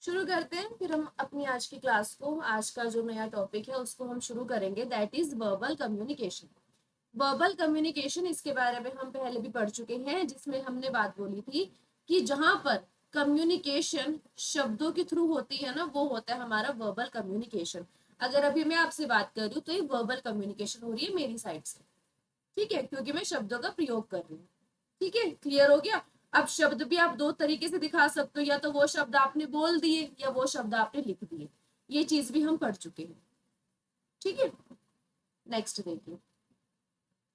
शुरू करते हैं फिर हम अपनी आज की क्लास को। आज का जो नया टॉपिक है उसको हम शुरू करेंगे, that is verbal communication. Verbal communication, इसके बारे में हम पहले भी पढ़ चुके हैं, जिसमें हमने बात बोली थी कि जहां पर कम्युनिकेशन शब्दों के थ्रू होती है ना, वो होता है हमारा वर्बल कम्युनिकेशन। अगर अभी मैं आपसे बात कर रही हूँ तो ये वर्बल कम्युनिकेशन हो रही है मेरी साइड से, ठीक है, क्योंकि मैं शब्दों का प्रयोग कर रही हूँ। ठीक है, क्लियर हो गया। अब शब्द भी आप दो तरीके से दिखा सकते हो, या तो वो शब्द आपने बोल दिए या वो शब्द आपने लिख दिए। ये चीज भी हम पढ़ चुके हैं। ठीक है, नेक्स्ट देखिए।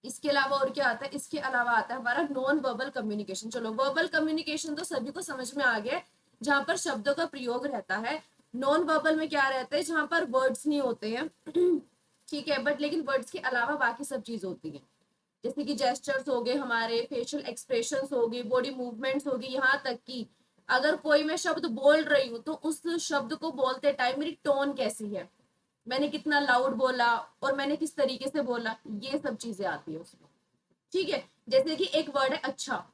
इसके अलावा और क्या आता है? इसके अलावा आता है हमारा नॉन वर्बल कम्युनिकेशन। चलो, वर्बल कम्युनिकेशन तो सभी को समझ में आ गया, जहां पर शब्दों का प्रयोग रहता है। नॉन वर्बल में क्या रहता है? जहां पर वर्ड्स नहीं होते हैं ठीक है, बट लेकिन वर्ड्स के अलावा बाकी सब चीज होती है, जैसे कि जेस्चर्स हो गए, हमारे फेशियल एक्सप्रेशंस हो गए, बॉडी मूवमेंट्स होगी, यहाँ तक कि अगर कोई मैं शब्द बोल रही हूँ तो उस शब्द को बोलते टाइम मेरी टोन कैसी है, मैंने कितना लाउड बोला और मैंने किस तरीके से बोला, ये सब चीजें आती है उसमें। ठीक है, जैसे कि एक वर्ड है अच्छा।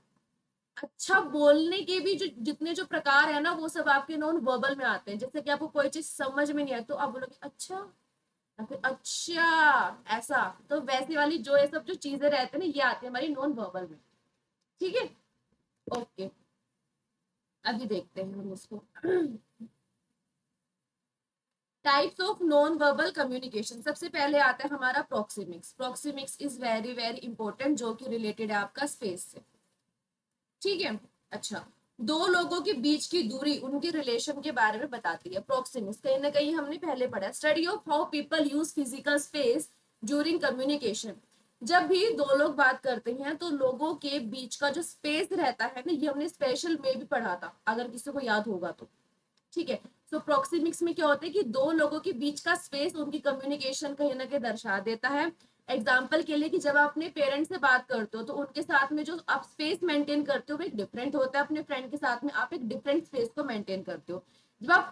अच्छा बोलने के भी जो जितने जो प्रकार है ना, वो सब आपके नॉन वर्बल में आते हैं। जैसे कि आपको कोई चीज समझ में नहीं आए तो आप बोलोगे अच्छा, या फिर अच्छा, ऐसा। तो वैसी वाली जो ये सब जो चीजें रहते हैं ना, ये आती है हमारी नॉन वर्बल में। ठीक है, ओके। अभी देखते हैं हम उसको। Types of non verbal communication, सबसे पहले आता है हमारा प्रोक्सिमिक्स। प्रोक्सिमिक्स इज वेरी वेरी इंपॉर्टेंट, जो कि रिलेटेड है आपका स्पेस से। ठीक है, अच्छा। दो लोगों के बीच की दूरी उनके रिलेशन के बारे में बताती है प्रोक्सिमिक्स। कहीं ना कहीं हमने पहले पढ़ा, study of how people use physical space during communication. जब भी दो लोग बात करते हैं तो लोगों के बीच का जो स्पेस रहता है ना, ये हमने स्पेशल में भी पढ़ा था, अगर किसी को याद होगा तो। ठीक है, सो प्रोक्सिमिक्स में क्या होता है कि दो लोगों के बीच का स्पेस उनकी कम्युनिकेशन कहीं ना कहीं दर्शा देता है। एग्जाम्पल के लिए कि जब आप अपने पेरेंट्स से बात करते हो तो उनके साथ में जो आप स्पेस मेंटेन करते हो वो एक डिफरेंट होता है, अपने फ्रेंड के साथ में आप एक डिफरेंट स्पेस को मेंटेन करते हो। जब आप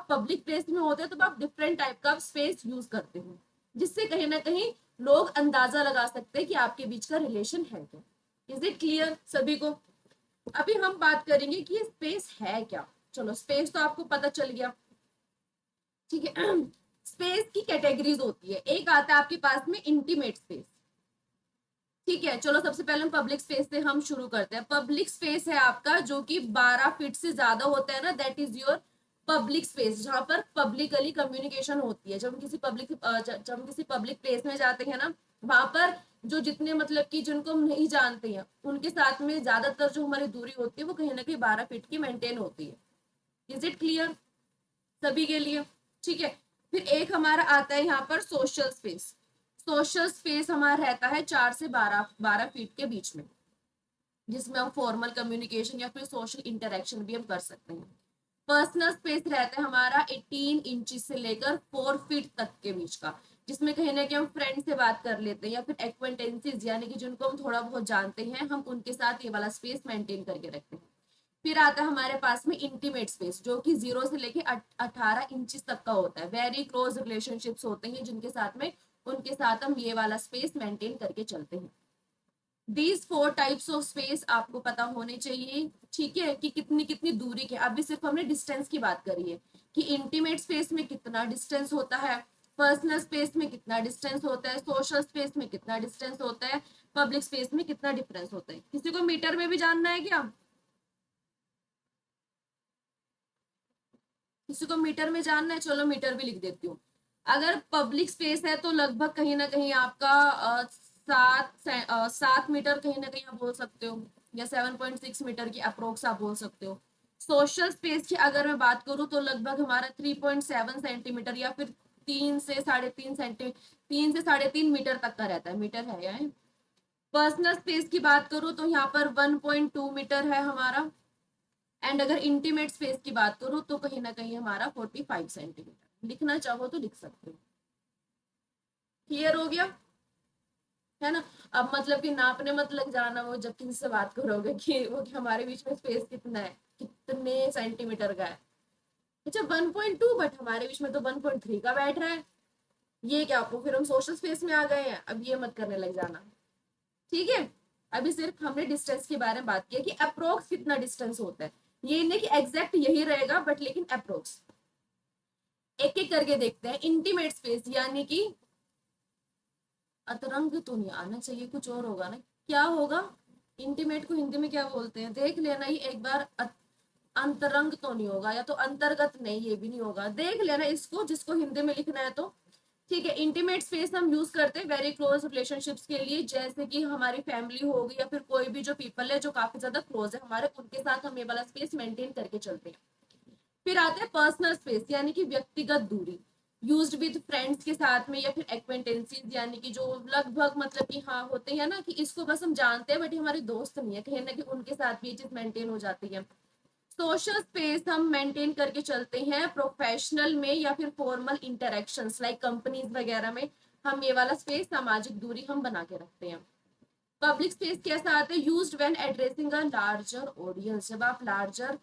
पब्लिक प्लेस में होते हो तो आप डिफरेंट टाइप का स्पेस यूज करते हो, जिससे कहीं ना कहीं लोग अंदाजा लगा सकते हैं कि आपके बीच का रिलेशन है क्या। इज इट क्लियर सभी को? अभी हम बात करेंगे कि ये स्पेस है क्या। चलो, स्पेस तो आपको पता चल गया। ठीक है, स्पेस की कैटेगरीज होती है। एक आता है आपके पास में इंटीमेट स्पेस। ठीक है, चलो सबसे पहले हम पब्लिक स्पेस से हम शुरू करते हैं। पब्लिक स्पेस है आपका जो कि 12 फीट से ज्यादा होता है ना, that is your public space, जहां पर पब्लिकली कम्युनिकेशन होती है। जब हम किसी पब्लिक प्लेस में जाते हैं ना, वहां पर जो जितने मतलब कि जिनको हम नहीं जानते हैं उनके साथ में ज्यादातर जो हमारी दूरी होती है वो कहीं ना कहीं 12 फीट की मेंटेन होती है। इज इट क्लियर सभी के लिए? ठीक है, फिर एक हमारा आता है यहाँ पर सोशल स्पेस। सोशल स्पेस हमारा रहता है 4 से 12 फीट के बीच में, जिसमें हम फॉर्मल कम्युनिकेशन या फिर सोशल इंटरेक्शन भी हम कर सकते हैं। पर्सनल स्पेस रहता है हमारा 18 इंच से लेकर 4 फीट तक के बीच का, जिसमें कहीं ना कहीं हम फ्रेंड से बात कर लेते हैं या फिर एक्वेंटेंसेस, यानी कि जिनको हम थोड़ा बहुत जानते हैं, हम उनके साथ ये वाला स्पेस मेंटेन करके रखते हैं। फिर आता है हमारे पास में इंटीमेट स्पेस, जो कि 0 से लेके 18 इंच तक का होता है। वेरी क्लोज रिलेशनशिप्स होते हैं जिनके साथ में, उनके साथ हम ये वाला स्पेस मेंटेन करके चलते हैं। दीज 4 टाइप्स ऑफ स्पेस आपको पता होने चाहिए। ठीक है, कि कितनी कितनी दूरी के। अभी सिर्फ हमने डिस्टेंस की बात करी है कि इंटीमेट स्पेस में कितना डिस्टेंस होता है, पर्सनल स्पेस में कितना डिस्टेंस होता है, सोशल स्पेस में कितना डिस्टेंस होता है, पब्लिक स्पेस में कितना डिफरेंस होता है। किसी को मीटर में भी जानना है क्या? किसी को मीटर में जानना है? चलो मीटर भी लिख देती हूँ। अगर पब्लिक स्पेस है तो लगभग कहीं ना कहीं आपका 7 मीटर कहीं ना कहीं आप बोल सकते हो, या 7.6 मीटर की अप्रोक्स आप बोल सकते हो। सोशल स्पेस की अगर मैं बात करूँ तो लगभग हमारा 3.7 सेंटीमीटर, या फिर 3 से 3.5 सेंटीमीटर, 3 से 3.5 मीटर तक का रहता है। मीटर है यार। पर्सनल स्पेस की बात करूँ तो यहाँ पर 1.2 मीटर है हमारा। एंड अगर इंटीमेट स्पेस की बात करूं तो कहीं ना कहीं हमारा 45 सेंटीमीटर। लिखना चाहो तो लिख सकते हो। क्लियर हो गया है ना? अब मतलब कि नापने मत लग जाना वो जब किसी से बात करोगे कि वो कि हमारे बीच में स्पेस कितना है, कितने सेंटीमीटर का है। अच्छा, 1.2, बट हमारे बीच में तो 1.3 का बैठ रहा है। ये क्या आपको, फिर हम सोशल स्पेस में आ गए हैं? अब ये मत करने लग जाना। ठीक है, अभी सिर्फ हमने डिस्टेंस के बारे में बात की कि अप्रोक्स कितना डिस्टेंस होता है। ये नहीं कि एग्जैक्ट यही रहेगा, बट लेकिन अप्रोक्स। एक एक करके देखते हैं। इंटीमेट स्पेस यानी कि अतरंग तो नहीं आना चाहिए, कुछ और होगा ना, क्या होगा? इंटीमेट को हिंदी में क्या बोलते हैं, देख लेना ही एक बार। अंतरंग तो नहीं होगा, या तो अंतर्गत, नहीं ये भी नहीं होगा, देख लेना इसको, जिसको हिंदी में लिखना है तो। ठीक है, इंटीमेट स्पेस हम यूज करते हैं वेरी क्लोज रिलेशनशिप्स के लिए, जैसे कि हमारी फैमिली होगी या फिर कोई भी जो पीपल है जो काफी ज्यादा क्लोज है हमारे, उनके साथ हम ये वाला स्पेस मेंटेन करके चलते हैं। फिर आते हैं पर्सनल स्पेस यानी कि व्यक्तिगत दूरी, यूज्ड विद फ्रेंड्स के साथ में या फिर एक्वेंटेंसीज, यानी कि जो लगभग मतलब कि हाँ होते हैं ना कि इसको बस हम जानते हैं बट ये हमारे दोस्त नहीं है, कहीं ना कहीं उनके साथ भी ये चीज मेंटेन हो जाती है। सोशल स्पेस हम मेंटेन करके चलते हैं प्रोफेशनल में या फिर फॉर्मल इंटरेक्शंस लाइक कंपनीज वगैरह में, हम ये वाला स्पेस सामाजिक दूरी हम बना के रखते हैं। पब्लिक स्पेस कैसा आता है? Used when addressing a larger audience, जब आप लार्जर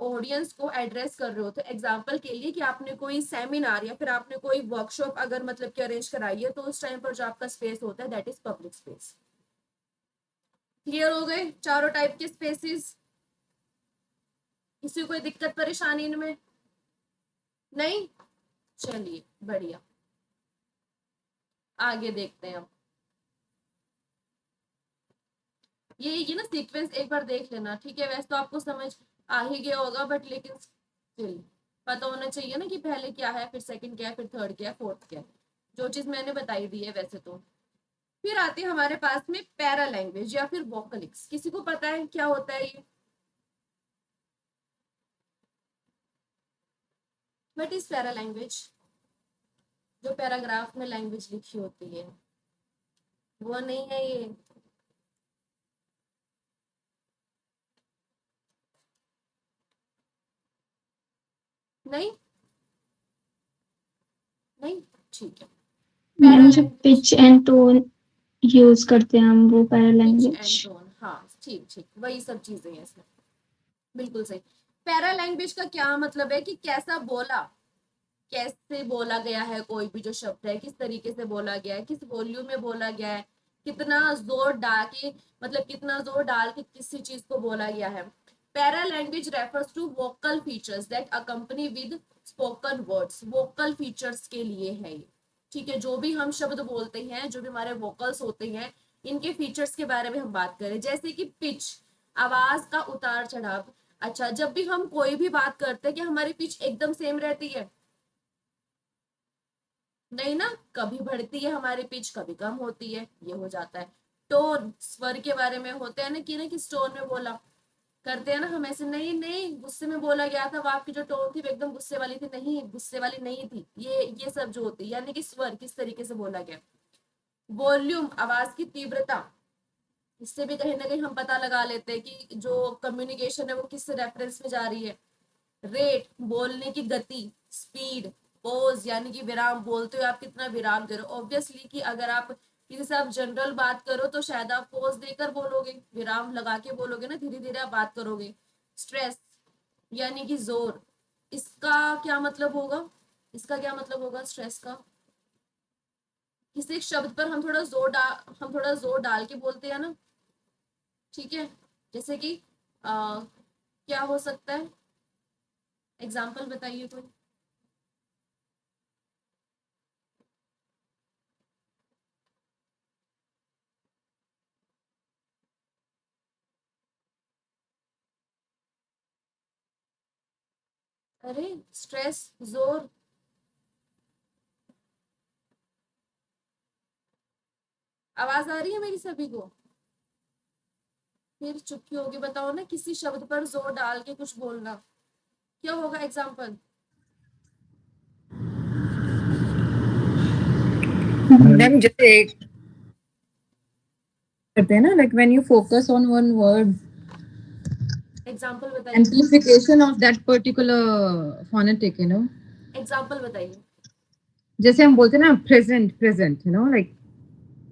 ऑडियंस को एड्रेस कर रहे हो, तो एग्जाम्पल के लिए कि आपने कोई सेमिनार या फिर आपने कोई वर्कशॉप अगर मतलब कि अरेंज कराई है, तो उस टाइम पर जो आपका स्पेस होता है that is public space. Clear हो गए चारों टाइप के स्पेसिस? किसी को कोई दिक्कत परेशानी इनमें? नहीं? चलिए बढ़िया, आगे देखते हैं। ये ना सीक्वेंस एक बार देख लेना, ठीक है? वैसे तो आपको समझ आ ही गया होगा, बट लेकिन स्टिल पता होना चाहिए ना कि पहले क्या है, फिर सेकंड क्या है, फिर थर्ड क्या है, फोर्थ क्या है, जो चीज मैंने बताई दी है वैसे तो। फिर आती है हमारे पास में पैरा लैंग्वेज या फिर वोकलिक्स। किसी को पता है क्या होता है ये? What is para language? जो पैराग्राफ में लैंग्वेज लिखी होती है, वो नहीं है ये। नहीं? नहीं? ठीक है। पैरा मैम जो language, pitch and tone use करते हैं हम, वो para pitch language. And tone, हाँ ठीक ठीक, वही सब चीजें हैं इसमें। बिल्कुल सही। पैरा लैंग्वेज का क्या मतलब है कि कैसा बोला, कैसे बोला गया है, कोई भी जो शब्द है किस तरीके से बोला गया है, किस वॉल्यूम में बोला गया है, कितना जोर डाल के, मतलब कितना जोर डाल के किसी चीज को बोला गया है। Paralanguage refers to vocal features that accompany with spoken words, vocal features के लिए है ये। ठीक है, जो भी हम शब्द बोलते हैं, जो भी हमारे वोकल्स होते हैं, इनके फीचर्स के बारे में हम बात करें, जैसे कि पिच, आवाज का उतार चढ़ाव। अच्छा, जब भी हम कोई भी बात करते हैं कि हमारी पिच एकदम सेम रहती है? नहीं ना, कभी बढ़ती है हमारी पिच, कभी कम होती है, ये हो जाता है। टोन, स्वर के बारे में होते हैं ना किस टोन में बोला करते हैं ना हम, ऐसे नहीं नहीं गुस्से में बोला गया था, वो आपकी जो टोन थी वो एकदम गुस्से वाली थी, नहीं गुस्से वाली नहीं थी, ये सब जो होती है, यानी कि स्वर किस तरीके से बोला गया। वॉल्यूम, आवाज की तीव्रता, इससे भी कहीं ना कहीं हम पता लगा लेते हैं कि जो कम्युनिकेशन है वो किस रेफरेंस में जा रही है। रेट, बोलने की गति, स्पीड। पोज यानी कि विराम, बोलते हुए आप कितना विराम दे रहे हो, ऑब्वियसली कि अगर आप किसी से आप जनरल बात करो तो शायद आप पोज देकर बोलोगे, विराम लगा के बोलोगे ना, धीरे धीरे आप बात करोगे। स्ट्रेस यानी कि जोर, इसका क्या मतलब होगा? इसका क्या मतलब होगा स्ट्रेस का? किसी एक शब्द पर हम थोड़ा जोर डाल के बोलते हैं ना, ठीक है? जैसे कि क्या हो सकता है? एग्जाम्पल बताइए कोई। अरे स्ट्रेस, जोर, आवाज आ रही है मेरी सभी को? फिर चुप्पी होगी, बताओ ना, किसी शब्द पर जोर डाल के कुछ बोलना, क्या होगा एग्जाम्पल? मैम जैसे एक करते हैं ना, like when you focus on one word, example बताइए, amplification of that particular phonetic, you know. Example बताइए। जैसे हम बोलते हैं ना present present, you know, like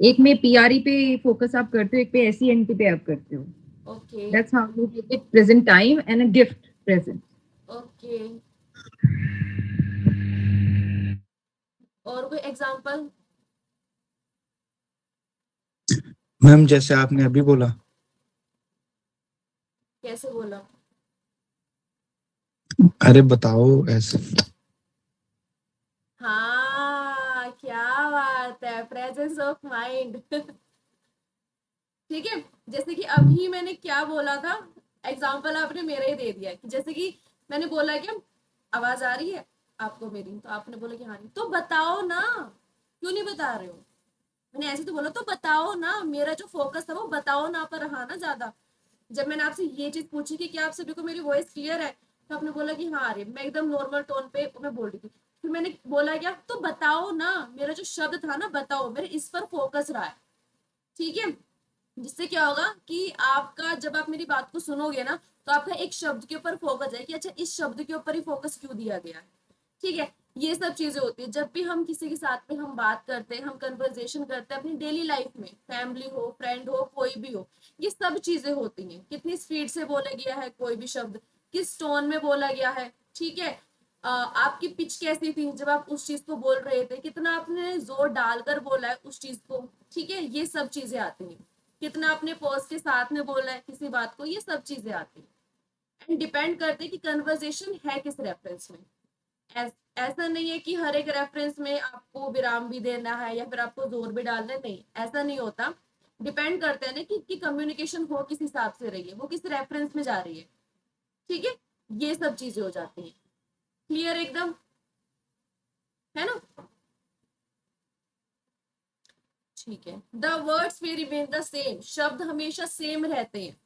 एक में पीआरई पे फोकस आप करते हो, एक पे एसईएनटी पे आप करते हो। Okay. That's how you take it present time and a gift present. Okay, और कोई एग्जाम्पल? मैम जैसे आपने अभी बोला, कैसे बोला? अरे बताओ ऐसे। हाँ, क्या बात है, प्रेजेंस ऑफ माइंड। ठीक है, जैसे कि अभी मैंने क्या बोला था, एग्जाम्पल आपने मेरा ही दे दिया, कि जैसे कि मैंने बोला कि आवाज आ रही है आपको मेरी, तो आपने बोला कि हाँ नहीं, तो बताओ ना, क्यों नहीं बता रहे हो। मैंने ऐसे तो बोला, तो बताओ ना, मेरा जो फोकस था वो बताओ ना पर रहा ना ज्यादा। जब मैंने आपसे ये चीज पूछी कि क्या आप सभी को मेरी वॉइस क्लियर है, तो आपने बोला कि हाँ, अरे मैं एकदम नॉर्मल टोन पे मैं बोल रही थी। फिर मैंने बोला क्या, तो बताओ ना, मेरा जो शब्द था ना बताओ, मेरे इस पर फोकस रहा है। ठीक है, जिससे क्या होगा कि आपका जब आप मेरी बात को सुनोगे ना, तो आपका एक शब्द के ऊपर फोकस है कि अच्छा इस शब्द के ऊपर ही फोकस क्यों दिया गया है। ठीक है, ये सब चीजें होती है जब भी हम किसी के साथ में हम बात करते हैं, हम कन्वर्जेशन करते हैं अपनी डेली लाइफ में, फैमिली हो, फ्रेंड हो, कोई भी हो, ये सब चीजें होती हैं। कितनी स्पीड से बोला गया है कोई भी शब्द, किस टोन में बोला गया है। ठीक है, आपकी पिच कैसी थी जब आप उस चीज को बोल रहे थे, कितना आपने जोर डालकर बोला है उस चीज को। ठीक है, ये सब चीजें आती हैं, कितना आपने पॉज के साथ में बोला है किसी बात को, ये सब चीजें आती हैं। एंड डिपेंड करते हैं कि कन्वर्जेशन है किस रेफरेंस में। ऐसा नहीं है कि हर एक रेफरेंस में आपको विराम भी देना है या फिर आपको जोर भी डालना है, नहीं, ऐसा नहीं होता। डिपेंड करते हैं ना कि कम्युनिकेशन हो किस हिसाब से रही है, वो किस रेफरेंस में जा रही है। ठीक है, ये सब चीजें हो जाती हैं। क्लियर एकदम, है ना। ठीक है, the words way remain the same, शब्द हमेशा सेम रहते हैं,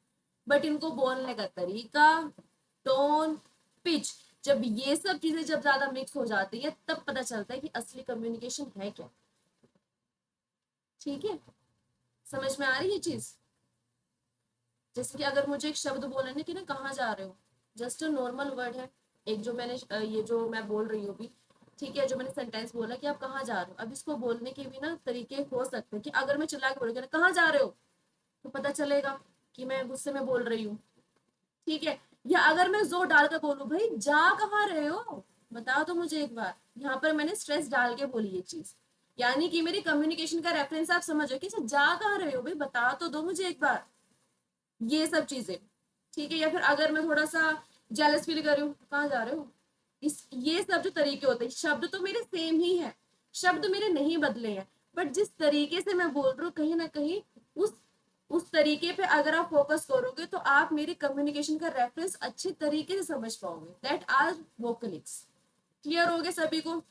बट इनको बोलने का तरीका, टोन, पिच, जब ये सब चीजें जब ज्यादा मिक्स हो जाती है तब पता चलता है कि असली कम्युनिकेशन है क्या। ठीक है, समझ में आ रही है चीज। जैसे कि अगर मुझे एक शब्द बोलना है कि ना कहाँ जा रहे हो, जस्ट अ नॉर्मल वर्ड है, एक जो मैंने ये जो मैं बोल रही हूँ अभी, ठीक है, जो मैंने सेंटेंस बोला कि आप कहाँ जा रहे हो, अब इसको बोलने के भी ना तरीके हो सकते हैं कि अगर मैं चिल्ला के बोलूँगी ना कहाँ जा रहे हो, तो पता चलेगा कि मैं गुस्से में बोल रही हूँ। ठीक है, या अगर मैं जोर डालकर बोलूं, भाई जा कहाँ रहे हो, बताओ तो मुझे एक बार, यहाँ पर मैंने स्ट्रेस डाल के बोली ये चीज, यानी कि मेरी कम्युनिकेशन का रेफरेंस आप समझो कि जा कहाँ रहे हो, भाई बता तो दो मुझे एक बार, ये सब चीजें। ठीक है, या फिर अगर मैं थोड़ा सा जेलस फील कर रही हूँ, कहाँ जा रहे हो, इस ये सब जो तरीके होते हैं, शब्द तो मेरे सेम ही है, शब्द मेरे नहीं बदले हैं, बट जिस तरीके से मैं बोल रही हूँ कहीं ना कहीं उस तरीके पे अगर आप फोकस करोगे तो आप मेरे कम्युनिकेशन का रेफरेंस अच्छे तरीके से समझ पाओगे। That are वोकलिक्स। क्लियर हो गए सभी को,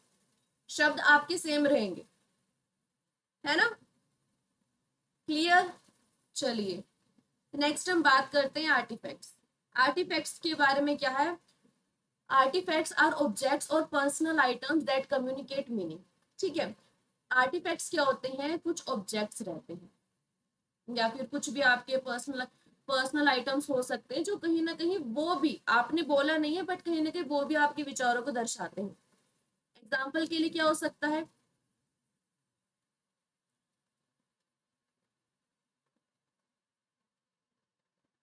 शब्द आपके सेम रहेंगे, है ना। क्लियर, चलिए नेक्स्ट हम बात करते हैं आर्टिफैक्ट्स। आर्टिफैक्ट्स के बारे में क्या है, आर्टिफैक्ट्स आर ऑब्जेक्ट्स और personal items that communicate meaning. ठीक है, आर्टिफैक्ट्स क्या होते हैं, कुछ ऑब्जेक्ट्स रहते हैं या फिर कुछ भी आपके पर्सनल पर्सनल आइटम्स हो सकते हैं, जो कहीं ना कहीं वो भी आपने बोला नहीं है बट कहीं ना कहीं वो भी आपके विचारों को दर्शाते हैं। एग्जाम्पल के लिए क्या हो सकता है,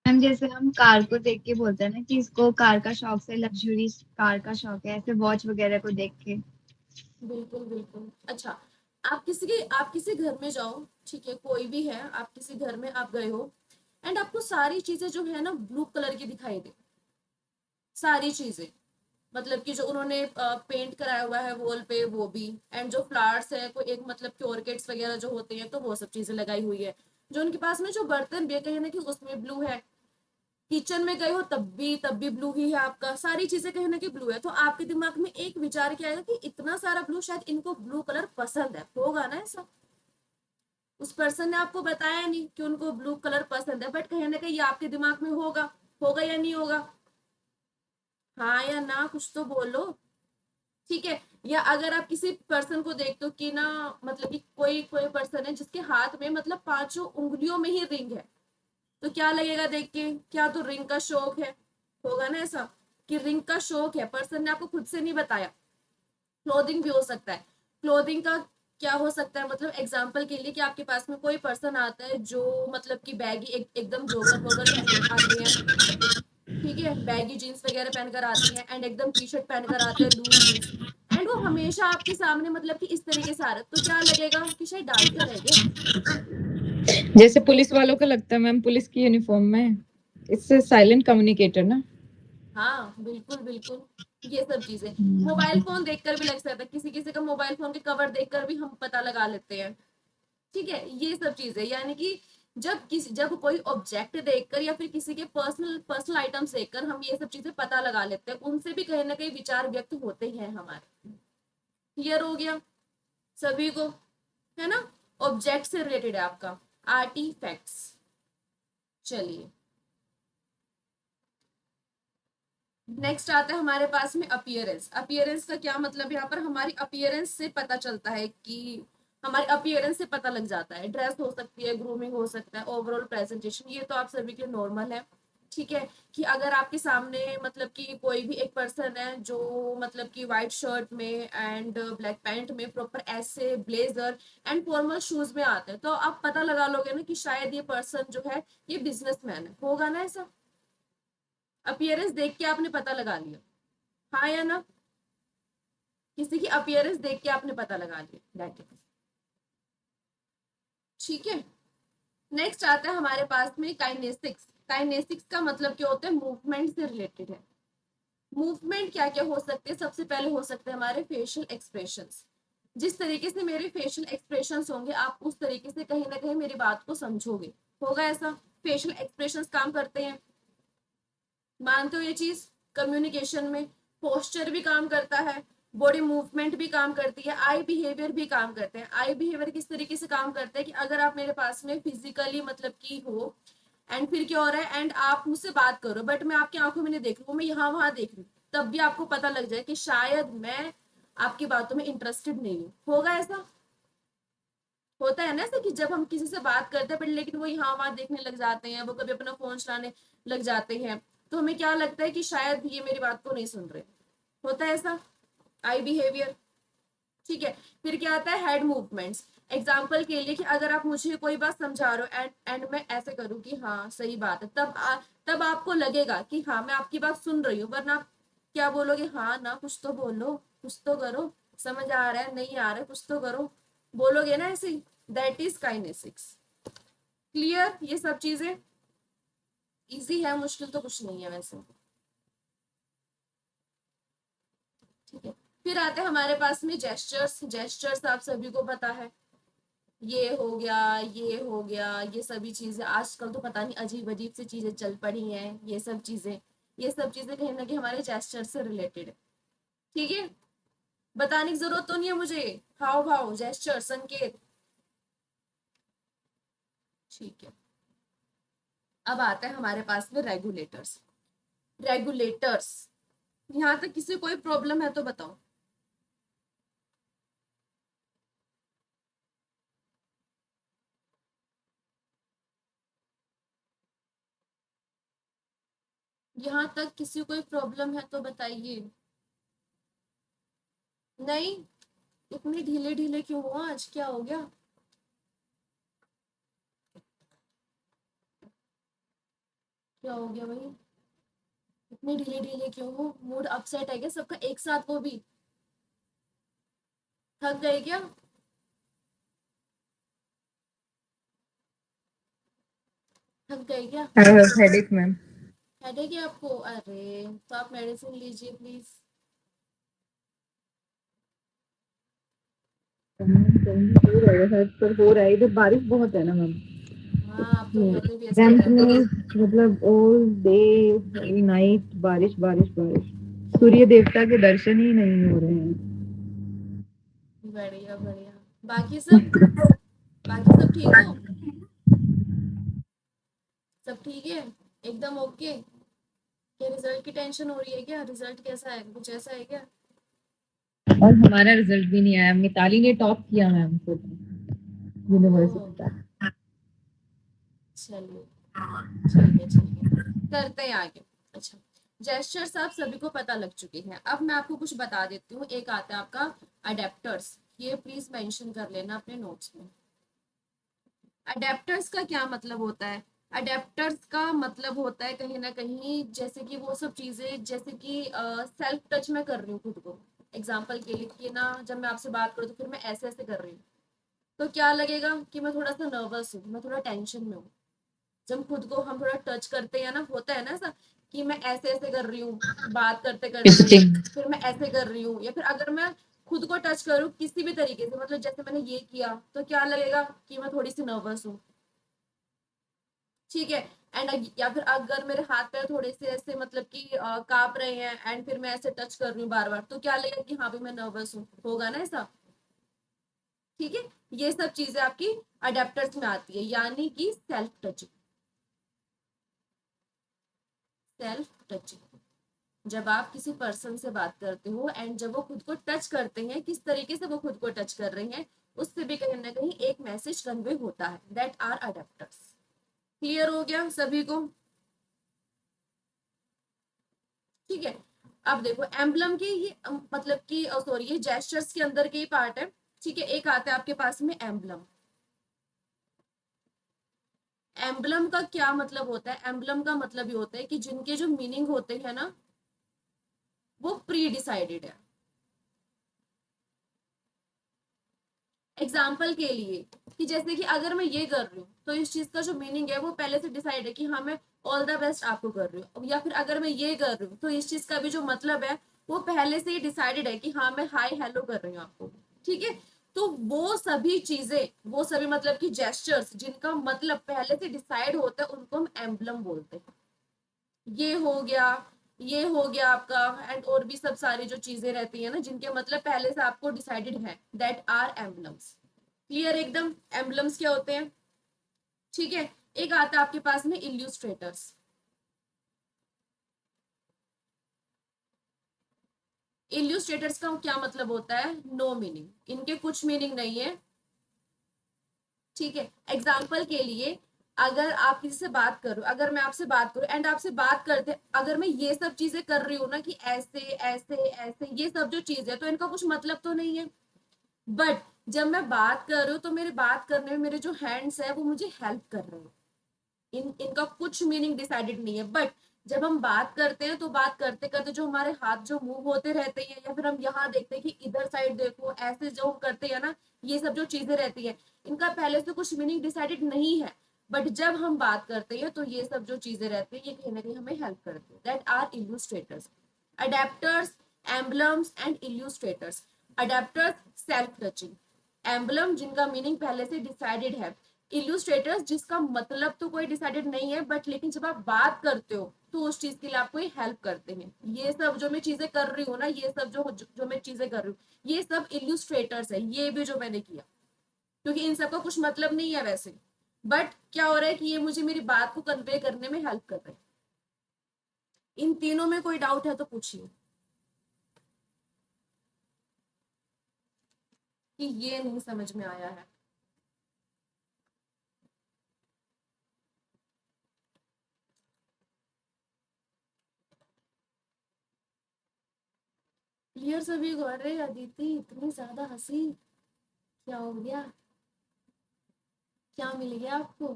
मैम जैसे हम कार को देख के बोलते हैं ना कि इसको कार का शौक है, लग्जरी कार का शौक है, ऐसे वॉच वगैरह को देख के। बिल्कुल बिल्कुल। अच्छा, आप किसी घर में जाओ, ठीक है, कोई भी है, आप किसी घर में आप गए हो एंड आपको सारी चीजें जो है ना ब्लू कलर की दिखाई दे, सारी चीजें, मतलब कि जो उन्होंने पेंट कराया हुआ है वॉल पे वो भी, एंड जो फ्लावर्स है कोई एक मतलब कि ऑर्किड्स वगैरह जो होते हैं तो वो सब चीजें लगाई हुई है, जो उनके पास में जो बर्तन भी है कहीं ना कहीं उसमें ब्लू है, किचन में गए हो तब भी ब्लू ही है, आपका सारी चीजें कहीं ना कहीं ब्लू है, तो आपके दिमाग में एक विचार क्या आएगा कि इतना सारा ब्लू, शायद इनको ब्लू कलर पसंद है, होगा ना ऐसा। उस पर्सन ने आपको बताया नहीं कि उनको ब्लू कलर पसंद है, बट कहीं ना कहीं ये आपके दिमाग में होगा, होगा या नहीं होगा, हाँ या ना, कुछ तो बोलो। ठीक है, या अगर आप किसी पर्सन को देखते हो कि ना, मतलब कि कोई कोई पर्सन है जिसके हाथ में मतलब पांचों उंगलियों में ही रिंग है, तो क्या लगेगा देख के, क्या तो रिंग का शौक है, होगा ना ऐसा कि रिंग का शौक है, पर्सन ने आपको खुद से नहीं बताया। क्लोथिंग भी हो सकता है, क्लोथिंग का क्या हो सकता है, मतलब एग्जाम्पल के लिए कि आपके पास में कोई पर्सन आता है जो मतलब कि बैगी एकदम जोगर वोगर पहन के आते हैं, ठीक है, बैगी जीन्स वगैरह पहनकर आती हैं एंड एकदम टी शर्ट पहनकर आते हैं लूज जीन्स, एंड वो हमेशा आपके सामने मतलब कि इस तरीके से आ रहा है, तो क्या लगेगा कि शायद डांसर है क्या। जैसे पुलिस वालों को लगता है मैम पुलिस की यूनिफॉर्म में, इससे साइलेंट कम्युनिकेटर ना। हाँ बिल्कुल बिल्कुल, ये सब चीजें। मोबाइल फोन देखकर भी लग सकता है, किसी किसी का मोबाइल फोन के कवर देखकर भी हम पता लगा लेते हैं। ठीक है, ये सब चीजें, यानी कि जब कोई ऑब्जेक्ट देखकर या फिर किसी के पर्सनल पर्सनल आइटम्स देखकर हम ये सब चीजें पता लगा लेते हैं, उनसे भी कहीं ना कहीं विचार व्यक्त होते हैं हमारे। क्लियर हो गया सभी को, है ना? ऑब्जेक्ट से रिलेटेड है आपका आर्टिफैक्ट्स। चलिए नेक्स्ट आता है हमारे पास में अपीयरेंस। अपीयरेंस का क्या मतलब, यहाँ पर हमारी अपीयरेंस से पता चलता है कि हमारी अपीयरेंस से पता लग जाता है। ड्रेस हो सकती है, ग्रूमिंग हो सकता है, ओवरऑल प्रेजेंटेशन, ये तो आप सभी के नॉर्मल है। ठीक है, कि अगर आपके सामने मतलब कि कोई भी एक पर्सन है जो मतलब कि व्हाइट शर्ट में एंड ब्लैक पैंट में प्रॉपर ऐसे ब्लेजर एंड फॉर्मल शूज में आते हैं, तो आप पता लगा लोगे ना कि शायद ये पर्सन जो है ये बिजनेसमैन है। होगा ना ऐसा? अपीयरेंस देख के आपने पता लगा लिया, हाँ या ना? किसी की अपीयरेंस देख के आपने पता लगा लिया, दैट इज। ठीक है, नेक्स्ट आता है हमारे पास में काइनेसिक्स। काइनेसिक्स का मतलब क्या होता है? मूवमेंट से रिलेटेड है। मूवमेंट क्या क्या हो सकते हैं? सबसे पहले हो सकते हैं हमारे फेशियल एक्सप्रेशंस। जिस तरीके से मेरे फेशियल एक्सप्रेशंस होंगे, आप उस तरीके से कहीं ना कहीं मेरी बात को समझोगे। होगा ऐसा? फेशियल एक्सप्रेशंस काम करते हैं, मानते हो ये चीज? कम्युनिकेशन में पोस्चर भी काम करता है, बॉडी मूवमेंट भी काम करती है, आई बिहेवियर भी काम करते हैं। आई बिहेवियर किस तरीके से काम करते हैं कि अगर आप मेरे पास में फिजिकली मतलब की हो एंड फिर क्या हो रहा है एंड आप मुझसे बात करो बट मैं आपकी आंखों में नहीं देख रही हूँ, मैं यहाँ वहां देख रही हूँ, तब भी आपको पता लग जाए कि शायद मैं आपकी बातों में इंटरेस्टेड नहीं हूँ। होगा ऐसा? होता है ना ऐसा कि जब हम किसी से बात करते हैं पर लेकिन वो यहाँ वहां देखने लग जाते हैं, वो कभी अपना फोन चलाने लग जाते हैं, तो हमें क्या लगता है कि शायद ये मेरी बात को नहीं सुन रहे। होता है ऐसा आई बिहेवियर। ठीक है, फिर क्या आता है? Head movements. एग्जाम्पल के लिए कि अगर आप मुझे कोई बात समझा रहे हो एंड मैं ऐसे करूँ कि हाँ सही बात है, तब आपको लगेगा कि हाँ मैं आपकी बात सुन रही हूँ, वरना आप क्या बोलोगे? हाँ ना, कुछ तो बोलो, कुछ तो करो, समझ आ रहा है नहीं आ रहा है, कुछ तो करो, बोलोगे ना ऐसे ही। That is kinesics. क्लियर? ये सब चीजें इजी है, मुश्किल तो कुछ नहीं है वैसे। ठीक है, फिर आते हैं हमारे पास में जेस्चर्स। जेस्चर्स आप सभी को पता है, ये हो गया, ये हो गया, ये सभी चीजें आजकल तो पता नहीं अजीब अजीब सी चीजें चल पड़ी हैं। ये सब चीजें कहीं ना कहीं हमारे जेस्चर से रिलेटेड है। ठीक है, बताने की जरूरत तो नहीं है मुझे, हाव भाव, जेस्चर, संकेत। ठीक है, अब आता है हमारे पास में रेगुलेटर्स। रेगुलेटर्स, यहाँ तक किसी कोई प्रॉब्लम है तो बताओ। यहाँ तक किसी कोई प्रॉब्लम है तो बताइए। नहीं? इतने ढीले ढीले क्यों हो आज, क्या हो गया? क्या हो गया भाई, इतने ढीले ढीले क्यों हो? मूड अपसेट है क्या सबका एक साथ? वो भी थक गए क्या? थक गए क्या? Headache ma'am. हेडेक है आपको? अरे तो आप मेडिसिन लीजिए प्लीज। हो रहा है पर हो रहा है, इधर बारिश बहुत है ना मैम। हाँ आप तो पहले भी ऐसे कैंप बता रहे में थे। मतलब ऑल डे नाइट बारिश बारिश बारिश, सूर्य देवता के दर्शन ही नहीं हो रहे हैं। बढ़िया बढ़िया। बाकी सब ठीक हो? सब ठीक है? एकदम ओके? क्या रिजल्ट की टेंशन हो रही है क्या? रिजल्ट कैसा है, कुछ ऐसा है क्या? और हमारा रिजल्ट भी नहीं आया, मिताली ने टॉप किया मैम ओह, यूनिवर्सिटी का। चलिए ठीक है, करते हैं आगे। अच्छा, जेस्चर्स आप सभी को पता लग चुके हैं, अब मैं आपको कुछ बता देती हूँ। एक आता है आपका अडेप्टर्स, ये प्लीज मेंशन कर लेना अपने नोट्स में। अडेप्टर्स का क्या मतलब होता है? अडेप्टर्स का मतलब होता है कहीं ना कहीं जैसे कि वो सब चीजें जैसे कि सेल्फ टच में कर रही हूँ खुद को। एग्जाम्पल के लिए कि ना जब मैं आपसे बात करूँ तो फिर मैं ऐसे ऐसे कर रही हूँ, तो क्या लगेगा कि मैं थोड़ा सा नर्वस हूँ, मैं थोड़ा टेंशन में हूँ। जब खुद को हम थोड़ा टच करते हैं ना, होता है ना ऐसा कि मैं ऐसे ऐसे कर रही हूँ बात करते करते, फिर मैं ऐसे कर रही हूँ, या फिर अगर मैं खुद को टच करूँ किसी भी तरीके से, मतलब जैसे मैंने ये किया तो क्या लगेगा कि मैं थोड़ी सी नर्वस हूँ, ठीक है। एंड या फिर अगर मेरे हाथ पैर थोड़े से ऐसे मतलब कि कांप रहे हैं एंड फिर मैं ऐसे टच कर रही हूँ बार बार, तो क्या लगेगा कि हाँ भाई मैं नर्वस हूँ, होगा ना ऐसा, ठीक है। ये सब चीजें आपकी अडेप्टर्स में आती है, यानी कि सेल्फ टचिंग। सेल्फ टचिंग, जब आप किसी पर्सन से बात करते हो एंड जब वो खुद को टच करते हैं, किस तरीके से वो खुद को टच कर रहे हैं, उससे भी कहीं ना कहीं एक मैसेज कन्वे होता है, दैट आर अडेप्टर्स। क्लियर हो गया सभी को? ठीक है। अब देखो एम्बलम के ये मतलब कि सॉरी ये जेस्चर्स के अंदर के ही पार्ट है, ठीक है। एक आता है आपके पास में एम्बलम। एम्बलम का क्या मतलब होता है? एम्बलम का मतलब ये होता है कि जिनके जो मीनिंग होते हैं ना वो प्री डिसाइडेड है। एग्जाम्पल के लिए कि जैसे कि अगर मैं ये कर रही हूँ तो इस चीज का जो मीनिंग है वो पहले से डिसाइड है कि हाँ मैं ऑल द बेस्ट आपको कर रही हूँ, या फिर अगर मैं ये कर रही हूँ तो इस चीज का भी जो मतलब है वो पहले से ही डिसाइडेड है कि हाँ मैं हाय हेलो कर रही हूँ आपको, ठीक है। तो वो सभी चीजें, वो सभी मतलब कि जेस्चर्स जिनका मतलब पहले से डिसाइड होता है उनको हम एम्बलम बोलते हैं। ये हो गया, ये हो गया आपका, एंड और भी सब सारी जो चीजें रहती है ना जिनके मतलब पहले से आपको डिसाइडेड है, दैट आर एम्बलम्स। क्लियर एकदम? एम्बलम्स क्या होते हैं, ठीक है। एक आता है आपके पास में इल्यूस्ट्रेटर्स। इल्यूस्ट्रेटर्स का क्या मतलब होता है? नो मीनिंग, इनके कुछ मीनिंग नहीं है, ठीक है। एग्जाम्पल के लिए अगर आप किसी से बात करो, अगर मैं आपसे बात करूं एंड आपसे बात करते अगर मैं ये सब चीजें कर रही हूँ ना कि ऐसे ऐसे ऐसे, ये सब जो चीज है तो इनका कुछ मतलब तो नहीं है, बट जब मैं बात कर रही हूँ तो मेरे बात करने में मेरे जो हैंड्स है वो मुझे हेल्प कर रहे हैं, इनका कुछ मीनिंग डिसाइडेड नहीं है। बट जब हम बात करते हैं तो बात करते करते जो हमारे हाथ जो मूव होते रहते हैं, या फिर हम यहाँ देखते हैं कि इधर साइड देखो, ऐसे जो हम करते हैं ना, ये सब जो चीजें रहती है इनका पहले से कुछ मीनिंग डिसाइडेड नहीं है, बट जब हम बात करते हैं तो ये सब जो चीजें रहती है ये कहीं ना कहीं हमें हेल्प करती है, that are illustrators. Adaptors, emblems and illustrators. Adaptors self touching, emblem जिनका मीनिंग पहले से डिसाइडेड है, इल्यूस्ट्रेटर्स जिसका मतलब तो कोई डिसाइडेड नहीं है बट लेकिन जब आप बात करते हो तो उस चीज के लिए आपको हेल्प करते हैं। ये सब जो मैं चीजें कर रही हूँ ना, ये सब जो मैं चीजें कर रही हूँ ये सब इल्यूस्ट्रेटर्स है, ये भी जो मैंने किया, क्योंकि इन सबका कुछ मतलब नहीं है वैसे, बट क्या हो रहा है कि ये मुझे मेरी बात को कन्वे करने में हेल्प कर रहे हैं। इन तीनों में कोई डाउट है तो पूछिए कि ये नहीं समझ में आया है। क्लियर सभी को? अरे अदिति इतनी ज्यादा हंसी, क्या हो गया? क्या मिल गया आपको?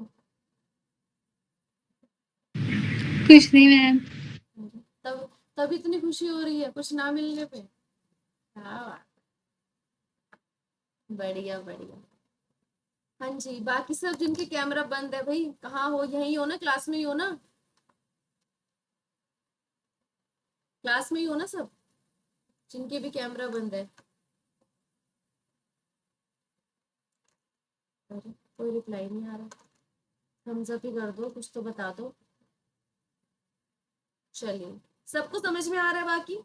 कुछ नहीं मैम। तब तब इतनी खुशी हो रही है कुछ ना मिलने पे? हाँ, बढ़िया बढ़िया। हाँ जी, बाकी सब जिनके कैमरा बंद है भाई कहाँ हो? यहीं हो ना, क्लास में ही हो ना? क्लास में ही हो ना सब जिनके भी कैमरा बंद है? अरे कोई रिप्लाई नहीं आ रहा, थम्स अप ही कर दो, कुछ तो बता दो। चलिए, सबको समझ में आ रहा है बाकी?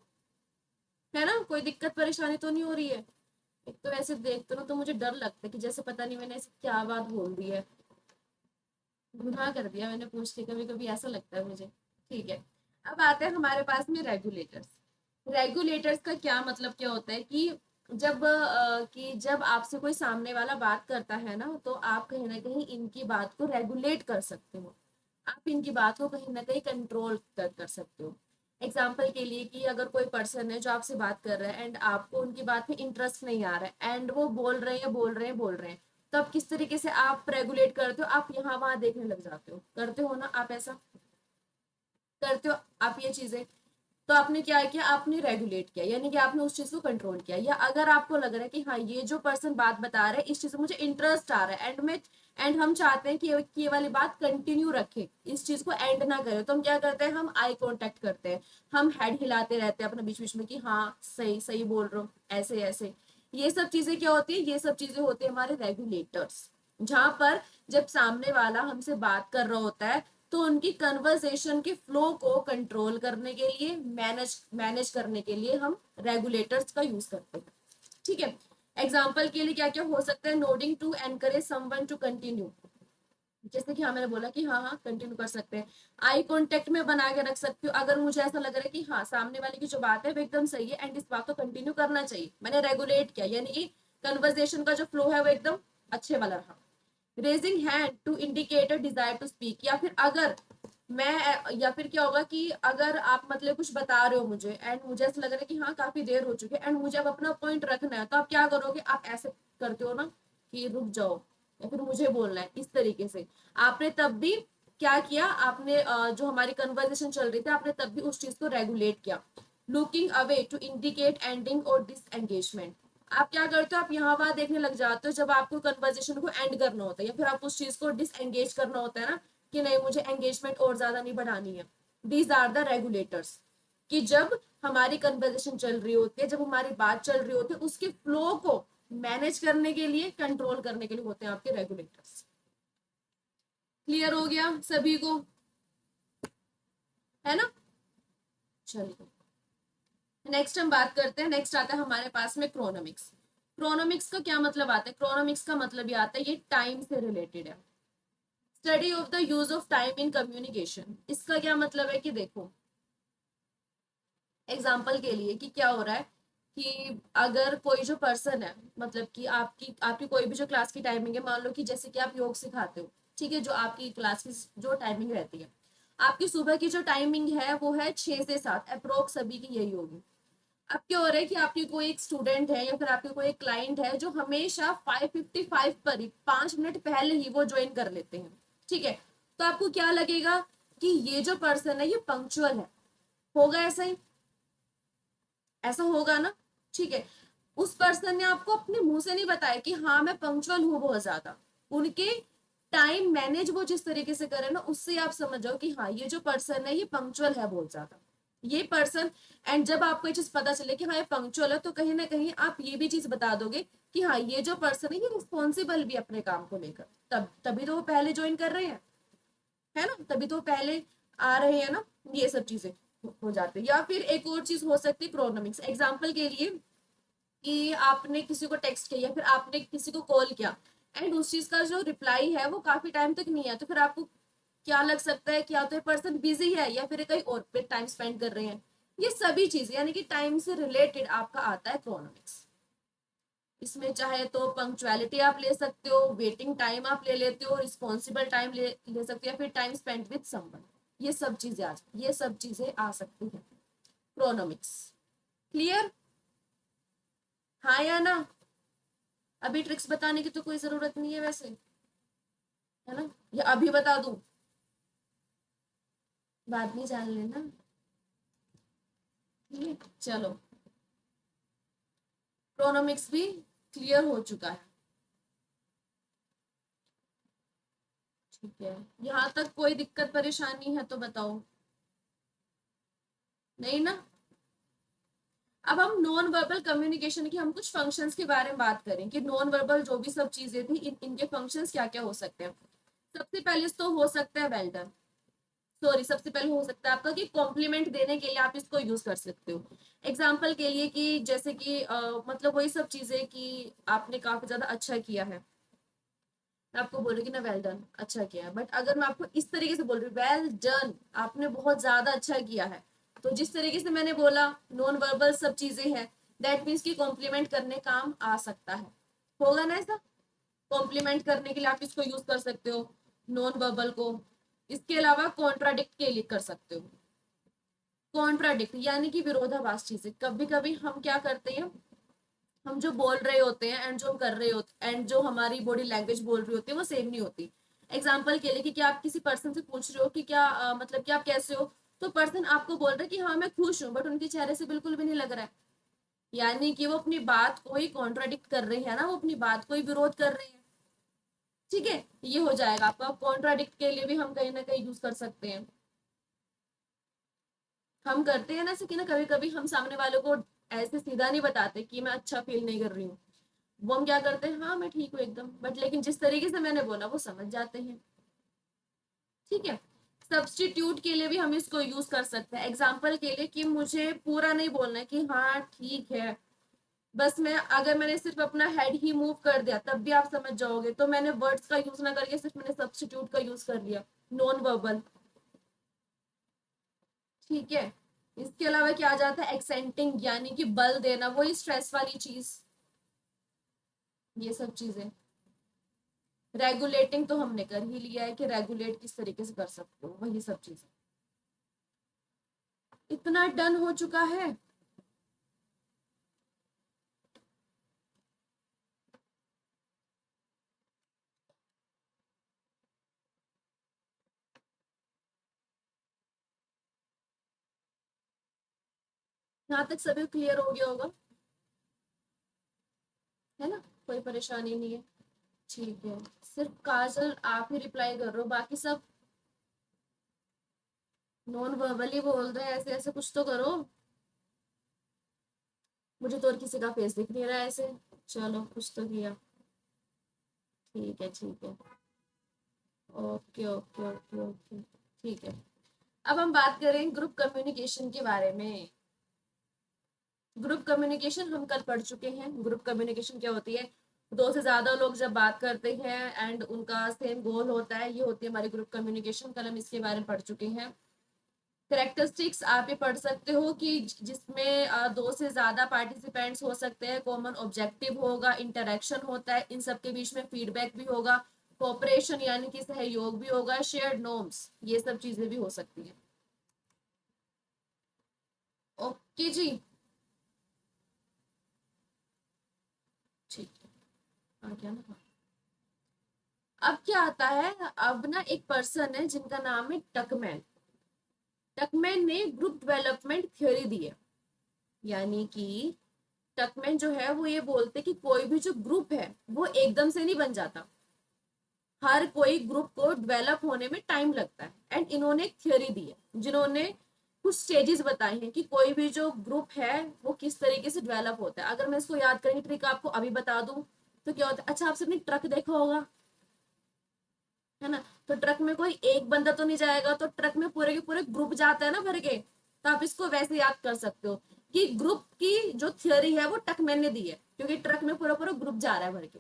है ना? कोई दिक्कत परेशानी तो नहीं हो रही है? एक तो ऐसे देखते ना तो मुझे डर लगता है कि जैसे पता नहीं मैंने ऐसे क्या बात बोल दी है, गुनाह कर दिया मैंने पूछ के, कभी कभी ऐसा लगता है मुझे। ठीक है, अब आते हैं हमारे पास में रेगुलेटर्स। रेगुलेटर्स का क्या मतलब क्या होता है कि जब आपसे कोई सामने वाला बात करता है ना तो आप कहीं ना कहीं इनकी बात को रेगुलेट कर सकते हो, आप इनकी बात को कहीं ना कहीं कंट्रोल कर सकते हो। एग्जाम्पल के लिए कि अगर कोई पर्सन है जो आपसे बात कर रहा है एंड आपको उनकी बात में इंटरेस्ट नहीं आ रहा है एंड वो बोल रहे हैं बोल रहे हैं बोल रहे हैं, तो आप किस तरीके से आप रेगुलेट करते हो? आप यहाँ वहां देखने लग जाते हो, करते हो ना आप? ऐसा करते हो आप ये चीजें? तो आपने क्या किया? आपने रेगुलेट किया, यानी कि आपने उस चीज को कंट्रोल किया। या अगर आपको लग रहा है कि हाँ ये जो पर्सन बात बता रहा है इस चीज में मुझे इंटरेस्ट आ रहा है एंड मैं एंड हम चाहते हैं कि ये वाली बात कंटिन्यू रखे, इस चीज को एंड ना करे, तो हम क्या करते हैं, हम आई कांटेक्ट करते हैं, हम हेड हिलाते रहते हैं अपना बीच बीच में कि हाँ सही सही बोल रहे हो, ऐसे ऐसे। ये सब चीजें क्या होती है, ये सब चीजें होती है हमारे रेगुलेटर्स, जहां पर जब सामने वाला हमसे बात कर रहा होता है तो उनकी कन्वर्सेशन के फ्लो को कंट्रोल करने के लिए, मैनेज मैनेज करने के लिए हम रेगुलेटर्स का यूज करते हैं। ठीक है, एग्जाम्पल के लिए क्या क्या हो सकता है, nodding to encourage someone to continue, जैसे कि हाँ मैंने बोला कि हाँ हाँ कंटिन्यू कर सकते हैं। आई कांटेक्ट में बना के रख सकती हूँ, अगर मुझे ऐसा लग रहा है कि हाँ सामने वाले की जो बात है वो एकदम सही है एंड इस बात को कंटिन्यू करना चाहिए, मैंने रेगुलेट किया, यानी कि कन्वर्सेशन का जो फ्लो है वो एकदम अच्छे वाला रहा। Raising hand to indicate a desire to speak, या फिर अगर मैं, या फिर क्या होगा कि अगर आप मतलब कुछ बता रहे हो मुझे एंड मुझे ऐसा लग रहा है कि हाँ काफी देर हो चुकी है एंड मुझे अब अपना पॉइंट रखना है, तो आप क्या करोगे, आप ऐसे करते हो ना कि रुक जाओ या फिर मुझे बोलना है, इस तरीके से। आपने तब भी क्या किया, आपने जो हमारी कन्वर्सेशन चल रही थी आपने तब भी उस चीज को रेगुलेट किया। Looking away to indicate ending और डिसएंगेजमेंट, आप क्या करते हो, आप यहाँ वहां देखने लग जाते हो जब आपको कन्वर्सेशन को एंड करना होता है या फिर आप उस चीज को डिसएंगेज करना होता है ना, कि नहीं मुझे एंगेजमेंट और ज्यादा नहीं बढ़ानी है। दीज आर द रेगुलेटर्स, कि जब हमारी कन्वर्सेशन चल रही होती है, जब हमारी बात चल रही होती है, उसके फ्लो को मैनेज करने के लिए, कंट्रोल करने के लिए होते हैं आपके रेगुलेटर्स। क्लियर हो गया सभी को, है ना? चलिए नेक्स्ट हम बात करते हैं, नेक्स्ट आता है हमारे पास में क्रोनोमिक्स। क्रोनोमिक्स का क्या मतलब आता है, क्रोनोमिक्स का मतलब ये आता है, ये टाइम से रिलेटेड है, study of the use of time in communication. इसका क्या मतलब है कि देखो एग्जाम्पल के लिए कि क्या हो रहा है कि अगर कोई जो पर्सन है, मतलब कि आपकी आपकी कोई भी जो क्लास की टाइमिंग है, मान लो कि जैसे कि आप योग सिखाते हो, ठीक है, जो आपकी क्लास की जो टाइमिंग रहती है, आपकी सुबह की जो टाइमिंग है वो है 6 से 7, अप्रोक्स सभी की यही होगी। अब क्या हो रहा है कि आपकी कोई एक स्टूडेंट है या फिर आपके कोई एक क्लाइंट है जो हमेशा 5:55 पर ही, 5 मिनट पहले ही वो ज्वाइन कर लेते हैं, ठीक है, तो आपको क्या लगेगा कि ये जो पर्सन है ये पंक्चुअल है, होगा ऐसा ही, ऐसा होगा ना, ठीक है। उस पर्सन ने आपको अपने मुंह से नहीं बताया कि हाँ मैं पंक्चुअल हूँ बहुत ज्यादा, उनके टाइम मैनेज वो जिस तरीके से करे ना, उससे आप समझ जाओ कि हाँ ये जो पर्सन है ये पंक्चुअल है बहुत ज्यादा, ये पर्सन। एंड जब आपको ये चीज पता चले कि हाँ ये पंक्चुअल है, तो कहीं ना कहीं आप ये भी चीज बता दोगे कि हाँ ये जो पर्सन है ये रिस्पॉन्सिबल भी अपने काम को लेकर, तब तभी तो वो पहले ज्वाइन कर रहे हैं, है ना, तभी तो वो पहले आ रहे हैं ना, ये सब चीजें हो जाती है। या फिर एक और चीज हो सकती है क्रोनोमिक्स, एग्जाम्पल के लिए कि आपने किसी को टेक्स्ट किया या फिर आपने किसी को कॉल किया एंड उस चीज का जो रिप्लाई है वो काफी टाइम तक नहीं है, तो फिर आपको क्या लग सकता है कि या तो ये पर्सन बिजी है या फिर कहीं और पे टाइम स्पेंड कर रहे हैं। ये सभी चीजें यानी कि टाइम से रिलेटेड आपका आता है क्रोनोमिक्स। इसमें चाहे तो पंक्चुअलिटी आप ले सकते हो, वेटिंग टाइम आप ले लेते हो, रिस्पॉन्सिबल टाइम ले सकते हो, या फिर टाइम स्पेंड विद समवन, ये सब चीजें ये सब चीजें आ सकती हैं क्रोनोमिक्स। क्लियर, हाँ या ना? अभी ट्रिक्स बताने की तो कोई जरूरत नहीं है वैसे, है ना, या अभी बता दूं, बाद में जान लेना। ठीक है चलो, क्रोनोमिक्स भी क्लियर हो चुका है, ठीक है, यहाँ तक कोई दिक्कत परेशानी है तो बताओ, नहीं ना? अब हम नॉन वर्बल कम्युनिकेशन की हम कुछ फंक्शंस के बारे में बात करें कि नॉन वर्बल जो भी सब चीजें थी इनके फंक्शंस क्या क्या हो सकते हैं। सबसे पहले तो हो सकता है वेल डन, सॉरी सबसे पहले हो सकता है आपका कि कॉम्प्लीमेंट देने के लिए आप इसको यूज कर सकते हो। एग्जाम्पल के लिए कि जैसे कि मतलब वही सब चीजें कि आपने काफी ज्यादा अच्छा किया है, मैं आपको बोल रही हूँ कि ना वेल डन अच्छा किया है, बट अगर मैं आपको इस तरीके से बोल रही हूँ वेल डन आपने बहुत ज्यादा अच्छा किया है, तो जिस तरीके से मैंने बोला नॉन वर्बल सब चीजें हैं, दैट मीन्स कि कॉम्प्लीमेंट करने काम आ सकता है, होगा ना ऐसा? कॉम्प्लीमेंट करने के लिए आप इसको यूज कर सकते हो नॉन वर्बल को। इसके अलावा कॉन्ट्राडिक्ट के लिए कर सकते हो, कॉन्ट्राडिक्ट यानी कि विरोधाभास चीजें, कभी कभी हम क्या करते हैं, हम जो बोल रहे होते हैं एंड जो हम कर रहे होते एंड जो हमारी बॉडी लैंग्वेज बोल रही होती है वो सेम नहीं होती। एग्जाम्पल के लिए कि क्या आप किसी पर्सन से पूछ रहे हो कि क्या मतलब कि आप कैसे हो, तो पर्सन आपको बोल रहा है कि हाँ मैं खुश हूँ, बट उनके चेहरे से बिल्कुल भी नहीं लग रहा है, यानी कि वो अपनी बात को ही कॉन्ट्राडिक्ट कर रहे हैं ना, वो अपनी बात को ही विरोध कर रहे हैं, ठीक है, ये हो जाएगा आपका। कॉन्ट्राडिक्ट के लिए भी हम कहीं ना कहीं यूज कर सकते हैं। हम करते हैं ना ऐसे कि ना कभी कभी हम सामने वालों को ऐसे सीधा नहीं बताते कि मैं अच्छा फील नहीं कर रही हूँ, वो हम क्या करते हैं, हाँ मैं ठीक हूँ एकदम, बट लेकिन जिस तरीके से मैंने बोला वो समझ जाते हैं। ठीक है, सब्स्टिट्यूट के लिए भी हम इसको यूज कर सकते हैं। एग्जाम्पल के लिए कि मुझे पूरा नहीं बोलना है कि हाँ ठीक है, बस मैं अगर मैंने सिर्फ अपना हेड ही मूव कर दिया तब भी आप समझ जाओगे, तो मैंने वर्ड्स का यूज ना करके सिर्फ मैंने सब्स्टिट्यूट का यूज कर लिया, नॉन वर्बल। ठीक है, इसके अलावा क्या आ जाता है, एक्सेंटिंग यानी कि बल देना, वही स्ट्रेस वाली चीज, ये सब चीजें। रेगुलेटिंग तो हमने कर ही लिया है कि रेगुलेट किस तरीके से कर सकते हो, वही सब चीजें। इतना डन हो चुका है। यहाँ तक सभी क्लियर हो गया होगा, है ना, कोई परेशानी नहीं है। ठीक है, सिर्फ काजल आप ही रिप्लाई कर रहे हो, बाकी सब नॉन वर्बली बोल रहे हैं, ऐसे ऐसे कुछ तो करो। मुझे तो और किसी का फेस दिख नहीं रहा है ऐसे। चलो कुछ तो किया। ठीक है ठीक है, ओके ओके ओके ओके, ठीक है। अब हम बात करें ग्रुप कम्युनिकेशन के बारे में। ग्रुप कम्युनिकेशन हम कल पढ़ चुके हैं। ग्रुप कम्युनिकेशन क्या होती है, दो से ज्यादा लोग जब बात करते हैं एंड उनका सेम गोल होता है, ये होती है हमारी ग्रुप कम्युनिकेशन। कल हम इसके बारे में पढ़ चुके हैं। करेक्टरिस्टिक्स आप ये पढ़ सकते हो कि जिसमें दो से ज्यादा पार्टिसिपेंट्स हो सकते हैं, कॉमन ऑब्जेक्टिव होगा, इंटरेक्शन होता है, इन सब के बीच में फीडबैक भी होगा, कोऑपरेशन यानी कि सहयोग भी होगा, शेयर्ड नॉर्म्स, ये सब चीजें भी हो सकती हैं। ओके जी, ठीक है, आ गया ना। अब क्या आता है, अब ना एक पर्सन है जिनका नाम है टकमैन। टकमैन ने ग्रुप डेवलपमेंट थ्योरी दी है, यानी कि टकमैन जो है वो ये बोलते कि कोई भी जो ग्रुप है वो एकदम से नहीं बन जाता, हर कोई ग्रुप को डेवलप होने में टाइम लगता है। एंड इन्होंने एक थ्योरी दी है जिन्होंने कुछ स्टेजेस बताए हैं कि कोई भी जो ग्रुप है वो किस तरीके से डेवलप होता है। अगर मैं इसको याद करने की ट्रिक आपको अभी बता दूं तो क्या होता है, अच्छा आपसे अपनी ट्रक देखा होगा, है ना, तो ट्रक में कोई एक बंदा तो नहीं जाएगा, तो ट्रक में पूरे के पूरे ग्रुप जाता है ना भर के, तो आप इसको वैसे याद कर सकते हो कि ग्रुप की जो थ्योरी है वो टकमैन ने दी है, क्योंकि ट्रक में पूरा पूरा ग्रुप जा रहा है भर के।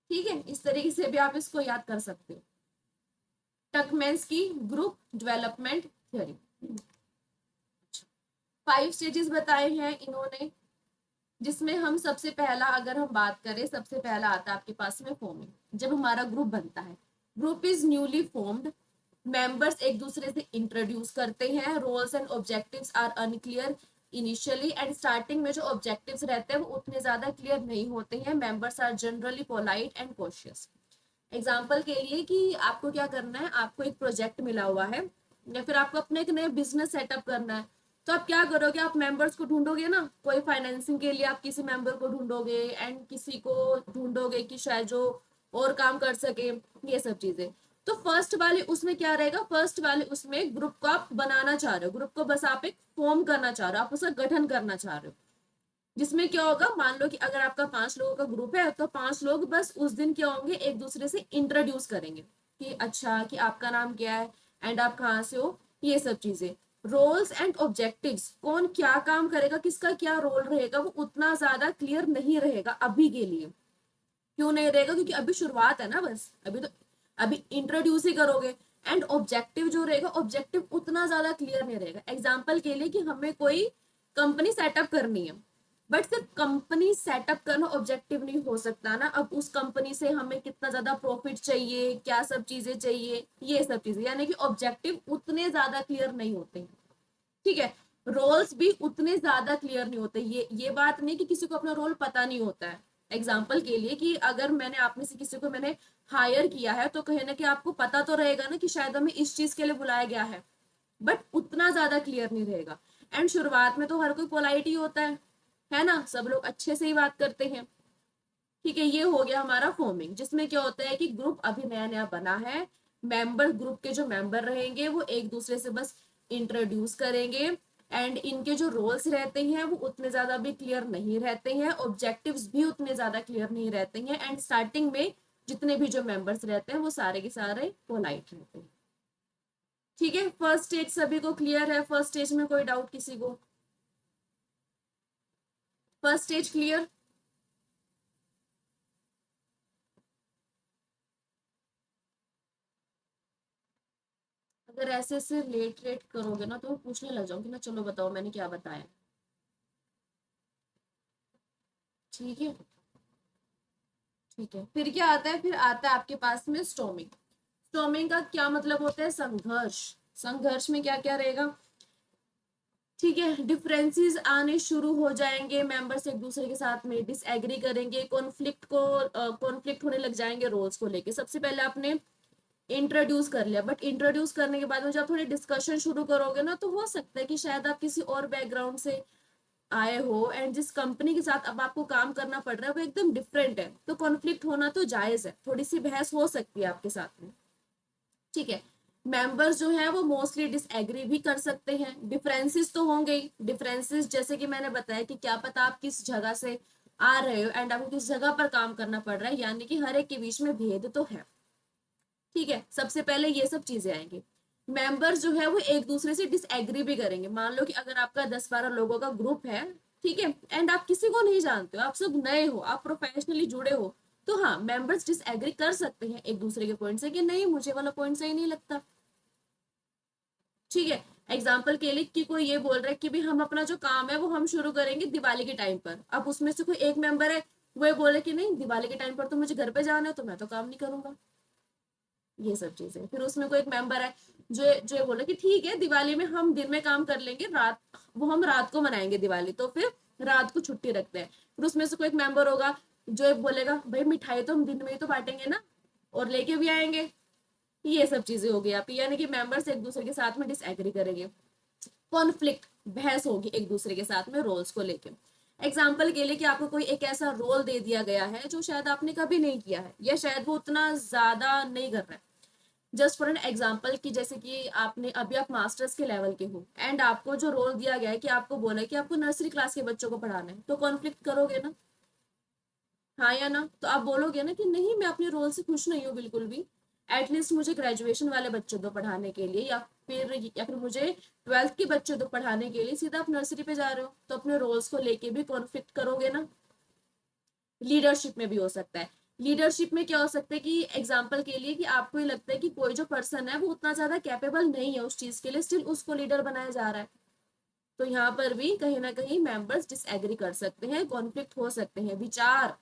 ठीक है, इस तरीके से भी आप इसको याद कर सकते हो, टकमैन्स की ग्रुप डेवलपमेंट थ्योरी। 5 स्टेजेस बताए हैं इन्होंने, जिसमें हम सबसे पहला अगर हम बात करें, सबसे पहला आता है आपके पास में फॉर्मिंग। जब हमारा ग्रुप बनता है, group is newly formed, members एक दूसरे से इंट्रोड्यूस करते हैं, roles and objectives are unclear initially, and starting में जो ऑब्जेक्टिव्स रहते हैं वो उतने ज्यादा क्लियर नहीं होते हैं, members are generally polite and cautious. Example के लिए कि आपको क्या करना है, आपको एक प्रोजेक्ट मिला हुआ है या फिर आपको अपने एक नया बिजनेस सेटअप करना है, तो आप क्या करोगे, आप मेंबर्स को ढूंढोगे ना, कोई फाइनेंसिंग के लिए आप किसी मेंबर को ढूंढोगे एंड किसी को ढूंढोगे कि शायद जो और काम कर सके, ये सब चीजें। तो फर्स्ट वाले उसमें क्या रहेगा, फर्स्ट वाले उसमें ग्रुप को आप बनाना चाह रहे हो, ग्रुप को बस आप एक फॉर्म करना चाह रहे हो, आप उसका गठन करना चाह रहे हो, जिसमें क्या होगा, मान लो कि अगर आपका 5 लोगों का ग्रुप है तो 5 लोग बस उस दिन क्या होंगे, एक दूसरे से इंट्रोड्यूस करेंगे कि अच्छा कि आपका नाम क्या है एंड आप कहाँ से हो, ये सब चीजें। रोल्स एंड ऑब्जेक्टिव्स, कौन क्या काम करेगा, किसका क्या रोल रहेगा, वो उतना ज्यादा क्लियर नहीं रहेगा अभी के लिए। क्यों नहीं रहेगा, क्योंकि अभी शुरुआत है ना, बस अभी तो अभी इंट्रोड्यूस ही करोगे। एंड ऑब्जेक्टिव जो रहेगा, ऑब्जेक्टिव उतना ज्यादा क्लियर नहीं रहेगा। एग्जाम्पल के लिए कि हमें कोई कंपनी सेटअप करनी है, बट सिर्फ कंपनी सेटअप करना ऑब्जेक्टिव नहीं हो सकता ना, अब उस कंपनी से हमें कितना ज्यादा प्रॉफिट चाहिए, क्या सब चीजें चाहिए, ये सब चीजें, यानी कि ऑब्जेक्टिव उतने ज्यादा क्लियर नहीं होते हैं। ठीक है, रोल्स भी उतने ज्यादा क्लियर नहीं होते, ये बात नहीं कि किसी को अपना रोल पता नहीं होता है। एग्जाम्पल के लिए कि अगर मैंने आप में से किसी को मैंने हायर किया है, तो कहीं ना कहीं आपको पता तो रहेगा ना कि शायद हमें इस चीज के लिए बुलाया गया है, बट उतना ज्यादा क्लियर नहीं रहेगा। एंड शुरुआत में तो हर कोई पोलाइट ही होता है ना, सब लोग अच्छे से ही बात करते हैं। ठीक है, ये हो गया हमारा फॉर्मिंग, जिसमें क्या होता है कि ग्रुप अभी नया नया बना है, मेंबर ग्रुप के जो मेंबर रहेंगे वो एक दूसरे से बस इंट्रोड्यूस करेंगे, एंड इनके जो रोल्स रहते हैं वो उतने ज्यादा भी क्लियर नहीं रहते हैं, ऑब्जेक्टिव्स भी उतने ज्यादा क्लियर नहीं रहते हैं, एंड स्टार्टिंग में जितने भी जो मेंबर्स रहते हैं वो सारे के सारे पोलाइट रहते हैं। ठीक है, फर्स्ट स्टेज सभी को क्लियर है? फर्स्ट स्टेज में कोई डाउट किसी को? First stage clear? अगर ऐसे से लेट लेट करोगे ना तो मैं पूछने लग जाऊंगी ना, चलो बताओ मैंने क्या बताया। ठीक है, ठीक है, फिर क्या आता है? फिर आता है आपके पास में स्टॉर्मिंग। स्टॉर्मिंग का क्या मतलब होता है? संघर्ष। संघर्ष में क्या क्या रहेगा? ठीक है, डिफरेंसेस आने शुरू हो जाएंगे, मेंबर्स एक दूसरे के साथ में डिसएग्री करेंगे, कॉन्फ्लिक्ट होने लग जाएंगे रोल्स को लेके। सबसे पहले आपने इंट्रोड्यूस कर लिया, बट इंट्रोड्यूस करने के बाद में जब थोड़ी डिस्कशन शुरू करोगे ना तो हो सकता है कि शायद आप किसी और बैकग्राउंड से आए हो, एंड जिस कंपनी के साथ अब आपको काम करना पड़ रहा है वो एकदम डिफरेंट है, तो कॉन्फ्लिक्ट होना तो जायज है, थोड़ी सी बहस हो सकती है आपके साथ में। ठीक है, मेंबर्स जो है वो मोस्टली डिसएग्री भी कर सकते हैं, डिफरेंसेस तो होंगे ही। डिफरेंसेस जैसे कि मैंने बताया कि क्या पता आप किस जगह से आ रहे हो एंड आपको किस जगह पर काम करना पड़ रहा है, यानी कि हर एक के बीच में भेद तो है। ठीक है, सबसे पहले ये सब चीजें आएंगी। मेंबर्स जो है वो एक दूसरे से डिसएग्री भी करेंगे। मान लो कि अगर आपका 10-12 लोगों का ग्रुप है, ठीक है, एंड आप किसी को नहीं जानते हो, आप सब नए हो, आप प्रोफेशनली जुड़े हो, तो हाँ मेंबर्स डिसएग्री कर सकते हैं एक दूसरे के पॉइंट से कि नहीं मुझे वाला पॉइंट सही नहीं लगता। ठीक है, एग्जाम्पल के लिए कि कोई ये बोल रहा है कि भी हम अपना जो काम है वो हम शुरू करेंगे दिवाली के टाइम पर, अब उसमें से कोई एक मेंबर है वो ये बोले कि नहीं दिवाली के टाइम पर तो मुझे घर पे जाना है तो मैं तो काम नहीं करूंगा। ये सब चीजें। फिर उसमें कोई एक मेंबर है जो जो ये बोला कि ठीक है दिवाली में हम दिन में काम कर लेंगे, रात वो हम रात को मनाएंगे दिवाली, तो फिर रात को छुट्टी रखते हैं। फिर उसमें से कोई एक मेंबर होगा जो एक बोलेगा भाई मिठाई तो हम दिन में ही तो बांटेंगे ना और लेके भी आएंगे। ये सब चीजें हो गई आपकी, यानी कि मेंबर्स एक दूसरे के साथ में डिसएग्री करेंगे, कॉन्फ्लिक्ट बहस होगी एक दूसरे के साथ में रोल्स को लेके। एग्जाम्पल के लिए कि आपको कोई एक ऐसा रोल दे दिया गया है जो शायद आपने कभी नहीं किया है या शायद वो उतना ज्यादा नहीं कर रहा है। जस्ट फॉर एन एग्जाम्पल कि जैसे कि आपने अभी आप मास्टर्स के लेवल के हो एंड आपको जो रोल दिया गया है कि आपको बोला है कि आपको नर्सरी क्लास के बच्चों को पढ़ाना है, तो कॉन्फ्लिक्ट करोगे ना? हाँ या ना? तो आप बोलोगे ना कि नहीं मैं अपने रोल से खुश नहीं हूँ बिल्कुल भी, एटलीस्ट मुझे ग्रेजुएशन वाले बच्चे दो पढ़ाने के लिए, या फिर मुझे 12th के बच्चे दो पढ़ाने के लिए, सीधा आप नर्सरी पे जा रहे हो, तो अपने रोल्स को लेके भी कॉन्फ्लिक्ट करोगे ना? लीडरशिप में भी हो सकता है। लीडरशिप में क्या हो सकता है कि एग्जाम्पल के लिए कि आपको ये लगता है कि कोई जो पर्सन है वो उतना ज्यादा कैपेबल नहीं है उस चीज के लिए, स्टिल उसको लीडर बनाया जा रहा है, तो यहाँ पर भी कहीं ना कहीं मेंबर्स डिसएग्री कर सकते हैं, कॉन्फ्लिक्ट हो सकते हैं। विचार,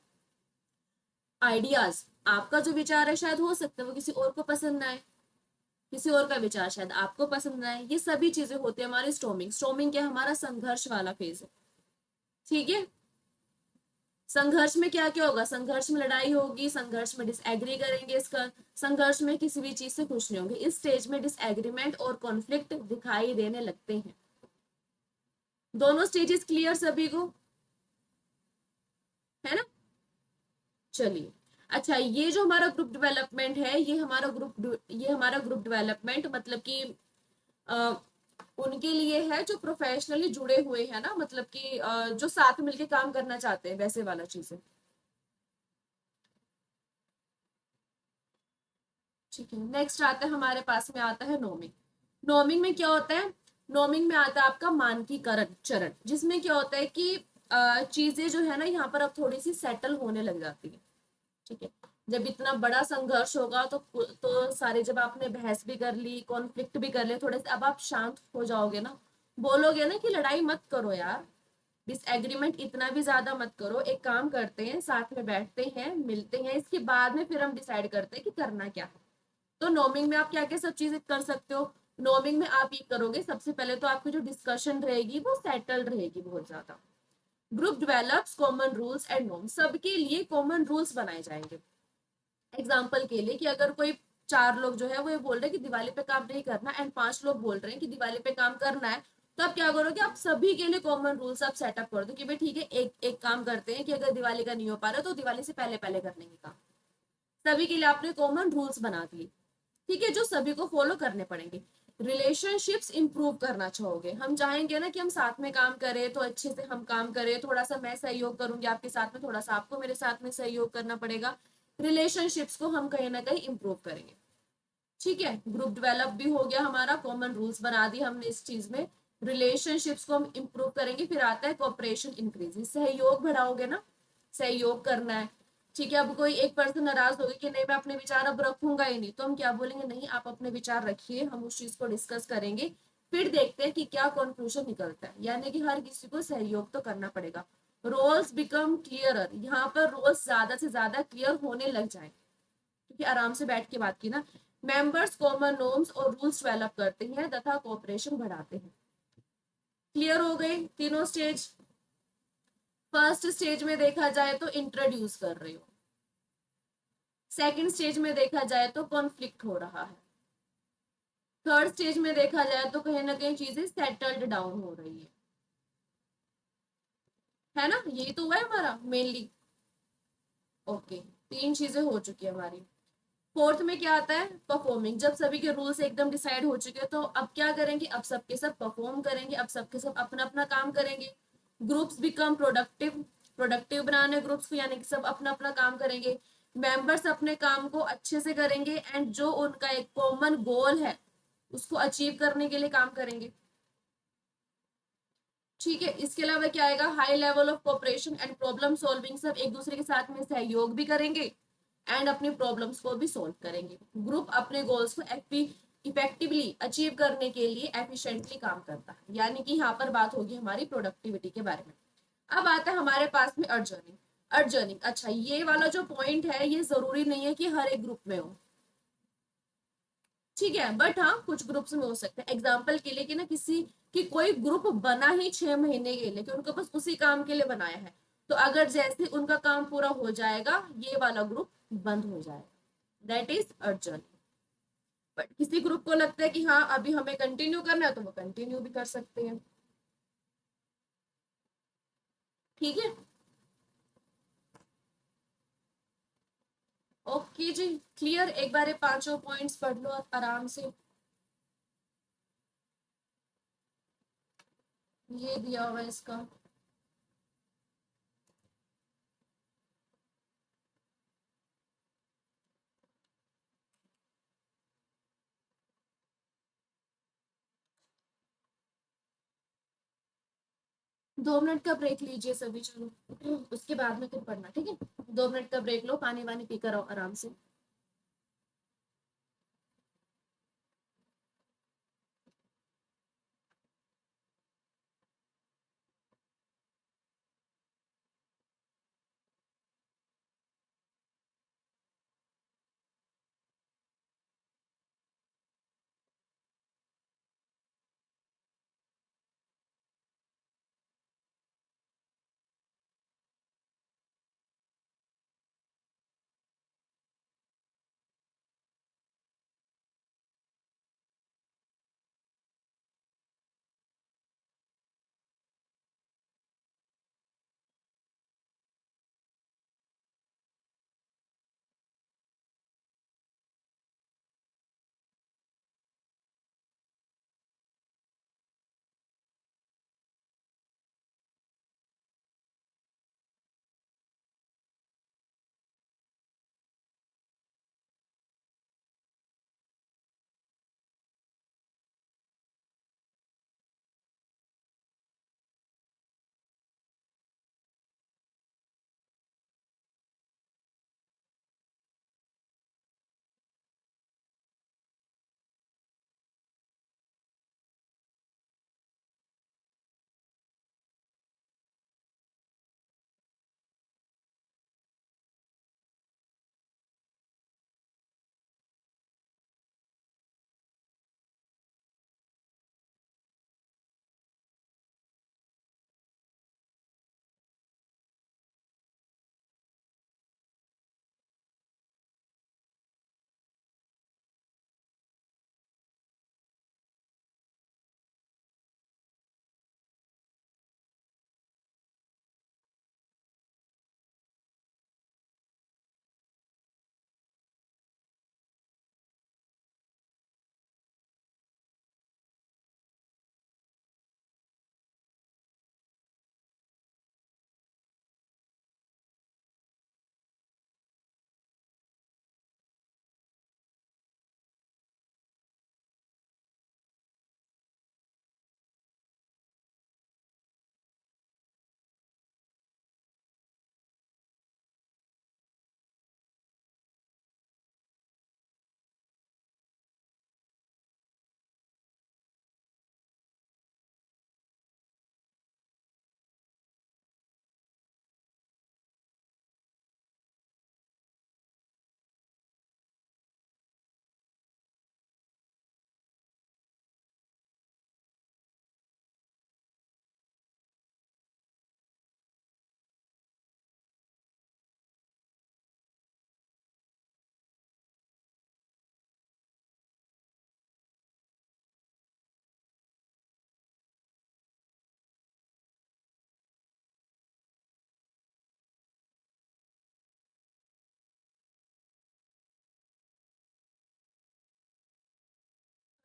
आइडियाज, आपका जो विचार है शायद हो सकता है वो किसी और को पसंद ना आए, किसी और का विचार शायद आपको पसंद ना आए। ये सभी चीजें होती है हमारी स्टॉर्मिंग। स्टॉर्मिंग क्या हमारा संघर्ष वाला फेज है। ठीक है, संघर्ष में क्या क्या होगा? संघर्ष में लड़ाई होगी, संघर्ष में डिसएग्री करेंगे, इसका संघर्ष में किसी भी चीज से खुश नहीं होंगे। इस स्टेज में डिसएग्रीमेंट और कॉन्फ्लिक्ट दिखाई देने लगते हैं। दोनों स्टेजेस क्लियर सभी को, है ना? चलिए, अच्छा ये जो हमारा ग्रुप डेवलपमेंट है, ये हमारा ग्रुप डेवलपमेंट मतलब कि अ, उनके लिए है जो प्रोफेशनली जुड़े हुए हैं ना, मतलब कि जो साथ मिलके काम करना चाहते हैं, वैसे वाला चीज है। ठीक है, नेक्स्ट आता है हमारे पास में आता है नोमिंग। नोमिंग में क्या होता है? नोमिंग में आता है आपका मानकीकरण चरण, जिसमें क्या होता है कि चीजें जो है ना यहाँ पर अब थोड़ी सी सेटल होने लग जाती है। ठीक है, जब इतना बड़ा संघर्ष होगा तो सारे, जब आपने बहस भी कर ली, कॉन्फ्लिक्ट भी कर लिया, थोड़े से अब आप शांत हो जाओगे ना, बोलोगे ना कि लड़ाई मत करो यार, डिसएग्रीमेंट इतना भी ज्यादा मत करो, एक काम करते हैं साथ में बैठते हैं मिलते हैं, इसके बाद में फिर हम डिसाइड करते हैं कि करना क्या है। तो नोमिंग में आप क्या क्या सब चीजें कर सकते हो? नोमिंग में आप ये करोगे, सबसे पहले तो आपकी जो डिस्कशन रहेगी वो सेटल्ड रहेगी बहुत ज्यादा। Group develops common rules and norms, सबके लिए कॉमन रूल्स बनाए जाएंगे। एग्जाम्पल के लिए कि अगर कोई 4 लोग जो है वो ये बोल रहे हैं कि दिवाली पे काम नहीं करना एंड 5 लोग बोल रहे हैं कि दिवाली पे काम करना है, तो आप क्या करोगे, आप सभी के लिए कॉमन रूल्स आप सेटअप कर दो कि भाई ठीक है, एक एक काम करते हैं कि अगर दिवाली का नहीं हो पा रहा तो दिवाली से पहले पहले कर लेंगे काम। सभी के लिए आपने कॉमन रूल्स बना दिए, ठीक है, जो सभी को फॉलो करने पड़ेंगे। रिलेशनशिप्स इंप्रूव करना चाहोगे, हम चाहेंगे ना कि हम साथ में काम करें तो अच्छे से हम काम करें, थोड़ा सा मैं सहयोग करूंगी आपके साथ में, थोड़ा सा आपको मेरे साथ में सहयोग करना पड़ेगा। रिलेशनशिप्स को हम कहीं ना कहीं इंप्रूव करेंगे, ठीक है। ग्रुप डेवलप भी हो गया हमारा, कॉमन रूल्स बना दिए हमने इस चीज में। रिलेशनशिप्स को हम इंप्रूव करेंगे, फिर आता है कोऑपरेशन इंक्रीज, सहयोग बढ़ाओगे ना, सहयोग करना है, ठीक है। अब कोई एक पर्सन नाराज होगी कि नहीं मैं अपने विचार अब रखूंगा ही नहीं, तो हम क्या बोलेंगे, नहीं आप अपने विचार रखिए, हम उस चीज को डिस्कस करेंगे, फिर देखते हैं कि क्या कंक्लूजन निकलता है। यानी कि हर किसी को सहयोग तो करना पड़ेगा। रोल्स बिकम क्लियरर, यहाँ पर रोल्स ज्यादा से ज्यादा क्लियर होने लग जाएंगे, क्योंकि आराम से बैठ के बात की ना। मेंबर्स कॉमन नॉर्म्स और रूल्स डेवलप करते हैं तथा कोऑपरेशन बढ़ाते हैं। क्लियर हो गए तीनों स्टेज। फर्स्ट स्टेज में देखा जाए तो इंट्रोड्यूस कर रहे हो, सेकंड स्टेज में देखा जाए तो कॉन्फ्लिक्ट हो रहा है, थर्ड स्टेज में देखा जाए तो कहीं ना कहीं चीजें सेटल्ड डाउन हो रही है ना, यही तो हुआ है हमारा मेनली। ओके, तीन चीजें हो चुकी है हमारी। फोर्थ में क्या आता है, परफॉर्मिंग। जब सभी के रूल्स एकदम डिसाइड हो चुके हैं तो अब क्या करेंगे, अब सबके सब परफॉर्म करेंगे, अब सबके सब अपना अपना काम करेंगे। ग्रुप्स बिकम प्रोडक्टिव, प्रोडक्टिव बनाने ग्रुप्स को, यानी कि सब अपना अपना काम करेंगे। मेंबर्स अपने काम को अच्छे से करेंगे एंड जो उनका एक कॉमन गोल है उसको अचीव करने के लिए काम करेंगे, ठीक है। इसके अलावा क्या आएगा, high level of cooperation and problem solving, सब एक दूसरे के साथ में सहयोग भी करेंगे एंड अपनी प्रॉब्लम्स को भी सॉल्व करेंगे। ग्रुप अपने गोल्स को इफेक्टिवली अचीव करने के लिए एफिशिएंटली काम करता है, यानी कि यहाँ पर बात होगी हमारी प्रोडक्टिविटी के बारे में। अब आता है हमारे पास में अर्जनिंग। अर्जनिंग, अच्छा ये वाला जो पॉइंट है ये जरूरी नहीं है कि हर एक ग्रुप में हो, ठीक है, बट हाँ कुछ ग्रुप्स में हो सकते हैं। एग्जाम्पल के लिए कि ना किसी की कोई ग्रुप बना ही 6 महीने के लिए, कि उनको बस उसी काम के लिए बनाया है, तो अगर जैसे उनका काम पूरा हो जाएगा ये वाला ग्रुप बंद हो जाएगा, दैट इज अर्जेंट। बट किसी ग्रुप को लगता है कि हाँ अभी हमें कंटिन्यू करना है तो वो कंटिन्यू भी कर सकते हैं, ठीक है। ओके जी, क्लियर। एक बार ये पांचों पॉइंट्स पढ़ लो आराम से, ये दिया हुआ है इसका। 2 मिनट का ब्रेक लीजिए सभी, चलो उसके बाद में फिर पढ़ना, ठीक है। 2 मिनट का ब्रेक लो, पानी वानी पीकर आओ आराम से।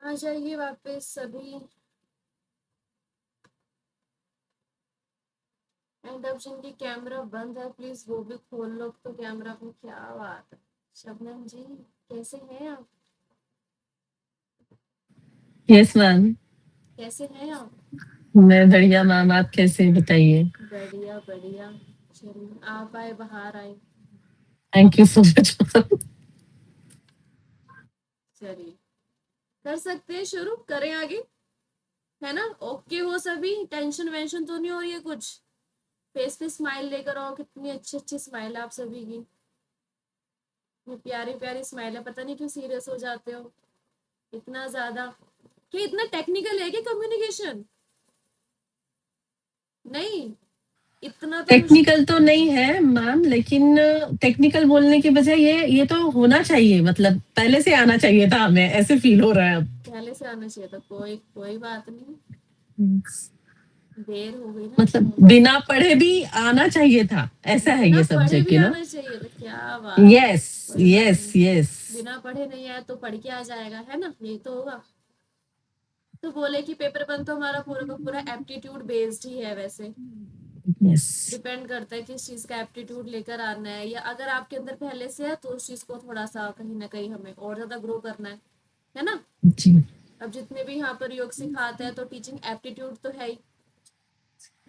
आ जाइए वापस सभी। एंड अब जिनकी कैमरा बंद है प्लीज वो भी खोल लो तो कैमरा पे। क्या बात है शबनम जी, कैसे हैं आप? Yes ma'am. कैसे हैं आप? मैं बढ़िया मैम, आप कैसे हैं? बताइए। बढ़िया बढ़िया। चलिए आप आए, बाहर आए। Thank you so much ma'am. चलिए कर सकते हैं, शुरू करें आगे, है ना? ओके हो सभी? टेंशन वेंशन तो नहीं हो रही है कुछ? फेस पे स्माइल लेकर आओ, कितनी अच्छी अच्छी स्माइल है आप सभी की, इतनी प्यारी प्यारी स्माइल है। पता नहीं क्यों सीरियस हो जाते हो इतना ज्यादा। क्या इतना टेक्निकल है क्या कम्युनिकेशन? नहीं, इतना तो मुझे टेक्निकल तो नहीं है मैम, लेकिन टेक्निकल बोलने के बजाय ये तो होना चाहिए, मतलब पहले से आना चाहिए था हमें, ऐसे फील हो रहा है अब। पहले से आना चाहिए था। कोई कोई बात नहीं, देर हो गई ना मतलब तो। बिना पढ़े भी आना चाहिए था, ऐसा है बिना ये पढ़े सब्जेक्ट, भी यू नो। आना चाहिए था, क्या बात। यस कोई बात यस नहीं, यस। बिना पढ़े नहीं आया तो पढ़ के आ जाएगा, है ना? यही तो होगा। तो बोले कि पेपर वन तो हमारा पूरा का पूरा एप्टीट्यूड बेस्ड ही है वैसे। यस डिपेंड करता है किस चीज का एप्टीट्यूड लेकर आना है, या अगर आपके अंदर पहले से है तो उस चीज को थोड़ा सा कहीं ना कहीं हमें और ज्यादा ग्रो करना है ना? जी। अब जितने भी यहाँ पर योग सिखाते हैं तो टीचिंग एप्टीट्यूड तो है ही,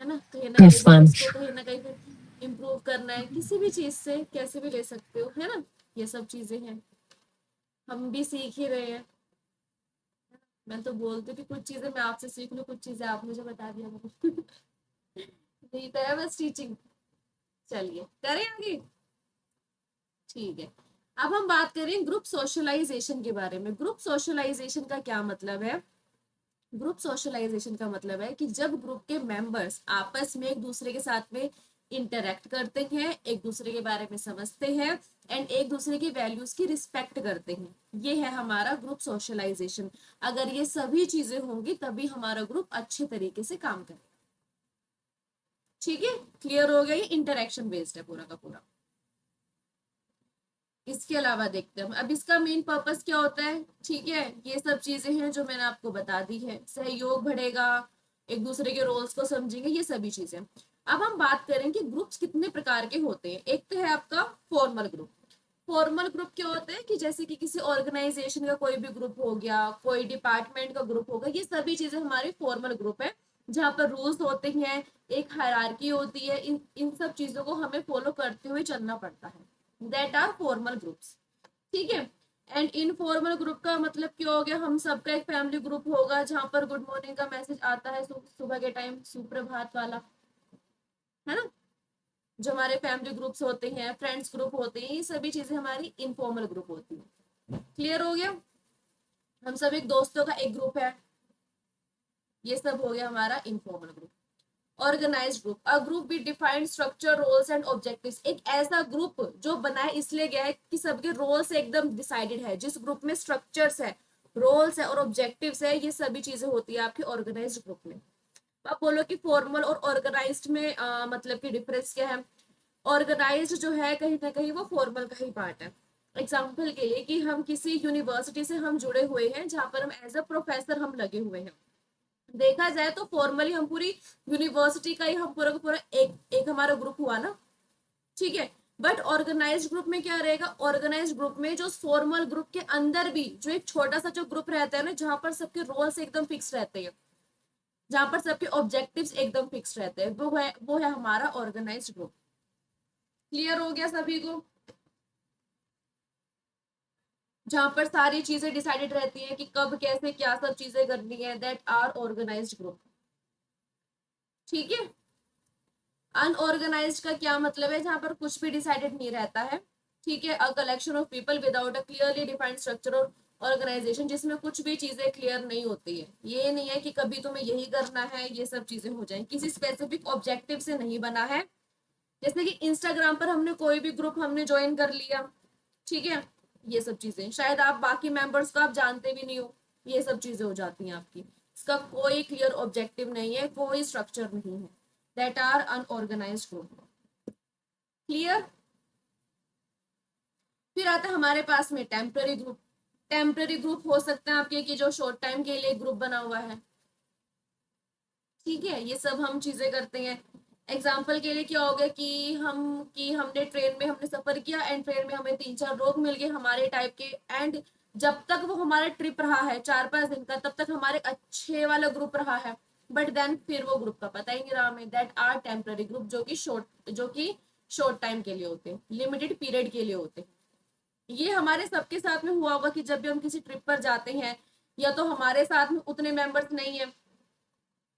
है ना कहीं यस बट मैम। उसको कहीं ना कहीं फिर इम्प्रूव करना है, किसी भी चीज से कैसे भी ले सकते हो, है ना? ये सब चीजें हैं, हम भी सीख ही रहे हैं। मैं तो बोलती हूँ कि कुछ चीजें मैं आपसे सीख लूँ, कुछ चीजें आप मुझे बता दिया करो। यही तो है बस टीचिंग। चलिए करें आगे। ठीक है, अब हम बात करें ग्रुप सोशलाइजेशन के बारे में। ग्रुप सोशलाइजेशन का क्या मतलब है? ग्रुप सोशलाइजेशन का मतलब है कि जब ग्रुप के मेंबर्स आपस में एक दूसरे के साथ में इंटरेक्ट करते हैं, एक दूसरे के बारे में समझते हैं एंड एक दूसरे की वैल्यूज की रिस्पेक्ट करते हैं, ये है हमारा ग्रुप सोशलाइजेशन। अगर ये सभी चीजें होंगी तभी हमारा ग्रुप अच्छे तरीके से काम करेगा। ठीक है, क्लियर हो गया? ये इंटरेक्शन बेस्ड है पूरा का पूरा। इसके अलावा देखते हैं अब इसका मेन पर्पस क्या होता है। ठीक है, ये सब चीजें हैं जो मैंने आपको बता दी है। सहयोग बढ़ेगा, एक दूसरे के रोल्स को समझेंगे, ये सभी चीजें। अब हम बात करें कि ग्रुप्स कितने प्रकार के होते हैं। एक तो है आपका फॉर्मल ग्रुप। फॉर्मल ग्रुप क्या होता है कि जैसे कि किसी ऑर्गेनाइजेशन का कोई भी ग्रुप हो गया, कोई डिपार्टमेंट का ग्रुप होगा, ये सभी चीजें हमारी फॉर्मल ग्रुप है, जहाँ पर रूल्स होते हैं, एक हायरार्की होती है, इन सब चीजों को हमें फॉलो करते हुए चलना पड़ता है। That are formal groups. ठीक है, एंड इनफॉर्मल ग्रुप का मतलब क्या हो गया? हम सबका एक फैमिली ग्रुप होगा जहां पर गुड मॉर्निंग का मैसेज आता है सुबह के टाइम, सुप्रभात वाला, है ना? जो हमारे फैमिली ग्रुप्स होते हैं, फ्रेंड्स ग्रुप होते हैं, ये सभी चीजें हमारी इनफॉर्मल ग्रुप होती है। क्लियर हो गया? हम सब एक दोस्तों का एक ग्रुप है, ये सब हो गया हमारा informal group. Organised group, a group with defined structure, roles and objectives. एक ऐसा ग्रुप जो बनाए इसलिए गया है कि सबके रोल्स एकदम डिसाइडेड है, जिस ग्रुप में स्ट्रक्चर्स है, रोल्स है और ऑब्जेक्टिव्स है, ये सभी चीजें होती है आपके ऑर्गेनाइज्ड ग्रुप में। आप बोलो कि फॉर्मल और ऑर्गेनाइज्ड में मतलब कि डिफरेंस क्या है? ऑर्गेनाइज्ड जो है कहीं ना कहीं वो फॉर्मल का ही पार्ट है। एग्जाम्पल के लिए कि हम किसी यूनिवर्सिटी से हम जुड़े हुए हैं, जहां पर हम एज अ प्रोफेसर हम लगे हुए हैं। देखा जाए तो फॉर्मली हम पूरी यूनिवर्सिटी का ही हम पूरा का पूरा एक हमारा ग्रुप हुआ ना। ठीक है, बट ऑर्गेनाइज्ड ग्रुप में क्या रहेगा? ऑर्गेनाइज्ड ग्रुप में जो फॉर्मल ग्रुप के अंदर भी जो एक छोटा सा जो ग्रुप रहता है ना, जहां पर सबके रोल्स एकदम फिक्स रहते हैं, जहां पर सबके ऑब्जेक्टिव्स एकदम फिक्स रहते हैं, वो है हमारा ऑर्गेनाइज्ड ग्रुप। क्लियर हो गया सभी को? जहां पर सारी चीजें डिसाइडेड रहती है कि कब कैसे क्या सब चीजें करनी है, दैट आर ऑर्गेनाइज्ड ग्रुप। ठीक है, अनऑर्गेनाइज्ड का क्या मतलब है? जहां पर कुछ भी डिसाइडेड नहीं रहता है। ठीक है, a collection of people without a clearly defined structure और ऑर्गेनाइजेशन, जिसमें कुछ भी चीजें क्लियर नहीं होती है। ये नहीं है कि कभी तुम्हें यही करना है, ये सब चीजें हो जाए, किसी स्पेसिफिक ऑब्जेक्टिव से नहीं बना है। जैसे कि इंस्टाग्राम पर हमने कोई भी ग्रुप हमने ज्वाइन कर लिया, ठीक है, ये सब चीजें शायद आप बाकी मेंबर्स को आप जानते भी नहीं हो, ये सब चीजें हो जाती हैं आपकी। इसका कोई क्लियर ऑब्जेक्टिव नहीं है, कोई स्ट्रक्चर नहीं है, that are unorganised group. Clear? फिर आता है हमारे पास में टेम्पररी ग्रुप। टेम्पररी ग्रुप हो सकते हैं आपके कि जो शॉर्ट टाइम के लिए ग्रुप बना हुआ है। ठीक है, ये सब हम चीजें करते हैं। एग्जाम्पल के लिए क्या हो गया कि हमने ट्रेन में हमने सफर किया एंड ट्रेन में हमें 3-4 लोग मिल गए हमारे टाइप के, एंड जब तक वो हमारा ट्रिप रहा है 4-5 दिन का तब तक हमारे अच्छे वाला ग्रुप रहा है, बट देन फिर वो ग्रुप का पता ही नहीं रहा हमें। दैट आर टेम्पररी ग्रुप, जो कि शॉर्ट टाइम के लिए होते हैं, लिमिटेड पीरियड के लिए होते हैं। ये हमारे सबके साथ में हुआ होगा कि जब भी हम किसी ट्रिप पर जाते हैं या तो हमारे साथ में उतने मेंबर्स नहीं है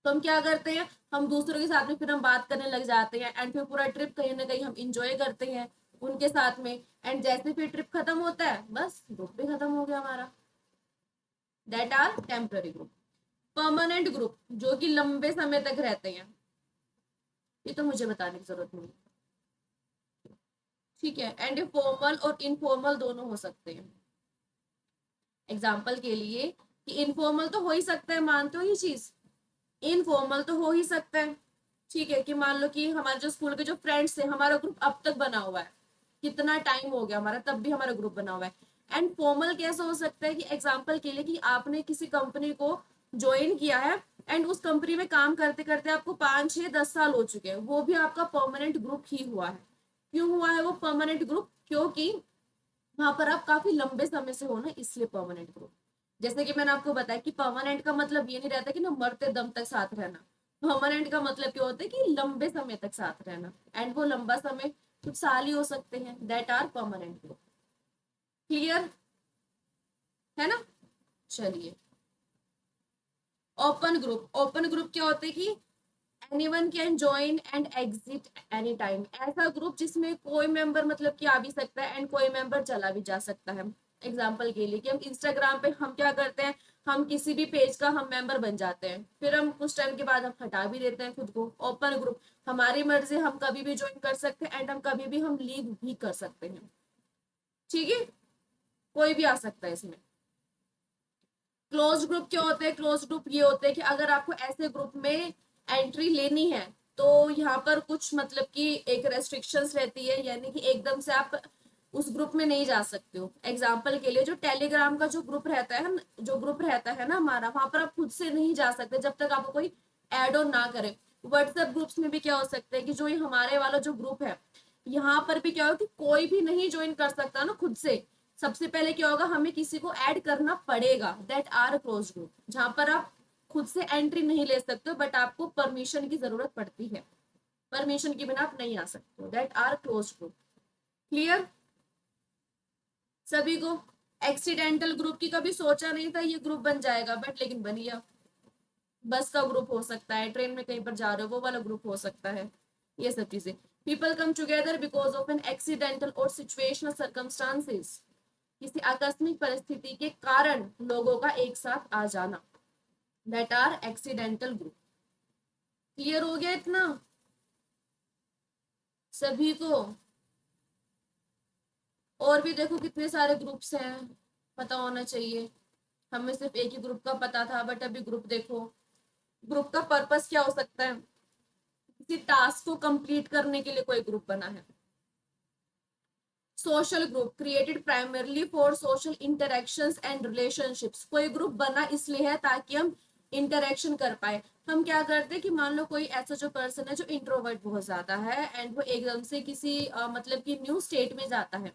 तो हम क्या करते हैं, हम दूसरों के साथ में फिर हम बात करने लग जाते हैं एंड फिर पूरा ट्रिप कहीं ना कहीं हम इंजॉय करते हैं उनके साथ में, एंड जैसे फिर ट्रिप खत्म होता है बस ग्रुप भी खत्म हो गया हमारा। That are temporary group. Permanent group जो कि लंबे समय तक रहते हैं, ये तो मुझे बताने की जरूरत नहीं, ठीक है। एंड फॉर्मल और इनफॉर्मल दोनों हो सकते हैं। एग्जाम्पल के लिए कि इनफॉर्मल तो हो ही सकता है, मानते हो ये चीज, इनफॉर्मल तो हो ही सकता है, ठीक है। कि मान लो कि हमारे जो स्कूल के जो फ्रेंड्स थे हमारा ग्रुप अब तक बना हुआ है, कितना टाइम हो गया हमारा तब भी हमारा ग्रुप बना हुआ है। एंड फॉर्मल कैसे हो सकता है कि एग्जाम्पल के लिए कि आपने किसी कंपनी को ज्वाइन किया है एंड उस कंपनी में काम करते करते आपको 5-6-10 साल हो चुके हैं, वो भी आपका परमानेंट ग्रुप ही हुआ है। क्यों हुआ है वो परमानेंट ग्रुप, क्योंकि वहां पर आप काफी लंबे समय से हो ना, इसलिए परमानेंट ग्रुप। जैसे कि मैंने आपको बताया कि परमानेंट का मतलब ये नहीं रहता कि ना मरते दम तक साथ रहना, परमानेंट का मतलब क्या होता है कि लंबे समय तक साथ रहना, एंड वो लंबा समय कुछ साल ही हो सकते हैं। That are permanent group. Clear है ना? चलिए, ओपन ग्रुप। ओपन ग्रुप क्या होते हैं कि anyone can join and exit any time. ऐसा ग्रुप जिसमें कोई मेंबर मतलब कि आ भी सकता है एंड कोई मेंबर चला भी जा सकता है। एग्जाम्पल के लिए कि हम इंस्टाग्राम पे हम क्या करते हैं, हम किसी भी पेज का हम मेंबर बन जाते हैं, फिर हम कुछ टाइम के बाद हम हटा भी देते हैं खुद को। ओपन ग्रुप हमारी मर्जी, हम कभी भी ज्वाइन कर सकते हैं एंड हम कभी भी हम लीव भी कर सकते हैं, ठीक है, कोई भी आ सकता है इसमें। क्लोज ग्रुप क्या होते हैं? क्लोज ग्रुप ये होते हैं कि अगर आपको ऐसे ग्रुप में एंट्री लेनी है तो यहाँ पर कुछ मतलब कि एक रेस्ट्रिक्शंस रहती है, यानी कि एकदम से आप उस ग्रुप में नहीं जा सकते हो। एग्जाम्पल के लिए जो टेलीग्राम का जो ग्रुप रहता है, ना हमारा, वहां पर आप खुद से नहीं जा सकते जब तक आपको कोई एड ऑन ना करे। व्हाट्सएप ग्रुप्स में भी क्या हो सकता है कि जो ये हमारे वाला जो ग्रुप है यहाँ पर भी क्या हो कि कोई भी नहीं ज्वाइन कर सकता ना खुद से, सबसे पहले क्या होगा, हमें किसी को ऐड करना पड़ेगा। दैट आर क्लोज ग्रुप, जहां पर आप खुद से एंट्री नहीं ले सकते हो बट आपको परमिशन की जरूरत पड़ती है, परमिशन के बिना आप नहीं आ सकते हो। That are close group. Clear सभी को? एक्सीडेंटल ग्रुप की कभी सोचा नहीं था ये ग्रुप बन जाएगा, बट लेकिन बन गया। बस का ग्रुप हो सकता है, ट्रेन में कहीं पर जा रहे हो वो वाला ग्रुप हो सकता है, ये सब चीजें। People come together because of an accidental और सिचुएशनल सर्कमस्टांसेस। किसी आकस्मिक परिस्थिति के कारण लोगों का एक साथ आ जाना। That are accidental group. Clear हो गया इतना सभी को? और भी देखो कितने सारे ग्रुप्स हैं, पता होना चाहिए। हमें सिर्फ एक ही ग्रुप का पता था, बट अभी ग्रुप देखो, ग्रुप का पर्पस क्या हो सकता है, किसी टास्क को कंप्लीट करने के लिए कोई ग्रुप बना है। Social group created primarily for social interactions and relationships. कोई ग्रुप बना इसलिए है ताकि हम इंटरेक्शन कर पाए। हम क्या करते हैं कि मान लो कोई ऐसा जो पर्सन है जो इंट्रोवर्ट बहुत ज्यादा है एंड वो एकदम से किसी मतलब कि न्यू स्टेट में जाता है,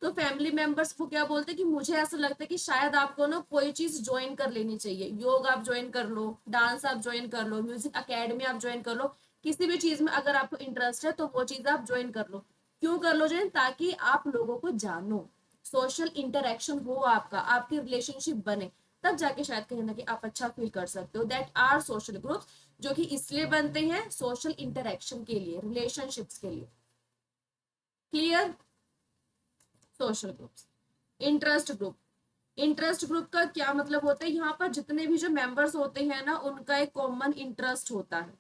तो फैमिली मेंबर्स को क्या बोलते हैं कि मुझे ऐसा लगता है कि शायद आपको ना कोई चीज ज्वाइन कर लेनी चाहिए। योग आप ज्वाइन कर लो, डांस आप ज्वाइन कर लो, म्यूजिक अकेडमी आप ज्वाइन कर लो, किसी भी चीज में अगर आपको इंटरेस्ट है तो वो चीज आप ज्वाइन कर लो। क्यों कर लो ज्वाइन? ताकि आप लोगों को जानो, सोशल इंटरेक्शन हो, आपका आपकी रिलेशनशिप बने, तब जाके शायद कहीं ना कहीं आप अच्छा फील कर सकते हो। दैट आर सोशल ग्रुप्स, जो कि इसलिए बनते हैं सोशल इंटरेक्शन के लिए, रिलेशनशिप्स के लिए। Clear? Social groups. Interest group, interest group का क्या मतलब होता है, यहाँ पर जितने भी जो मेंबर्स होते हैं ना उनका एक कॉमन इंटरेस्ट होता है,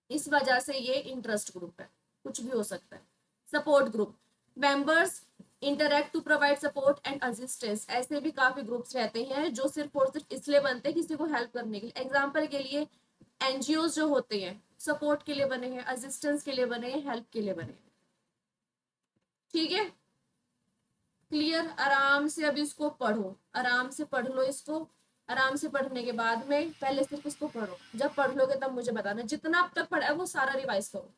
इस वजह से ये इंटरेस्ट ग्रुप है, कुछ भी हो सकता है। Support group, members interact to provide support and assistance. ऐसे भी काफी ग्रुप्स रहते हैं जो सिर्फ और सिर्फ इसलिए बनते हैं किसी को हेल्प करने के लिए। एग्जाम्पल के लिए एनजीओ जो होते हैं सपोर्ट के लिए बने हैं, असिस्टेंस के लिए बने हैं, हेल्प के लिए बने हैं, ठीक है। क्लियर? आराम से अब इसको पढ़ो, आराम से पढ़ लो इसको। आराम से पढ़ने के बाद में पहले सिर्फ इसको पढ़ो, जब पढ़ लोगे तब मुझे बताना। जितना अब तक पढ़ा है वो सारा रिवाइज करो।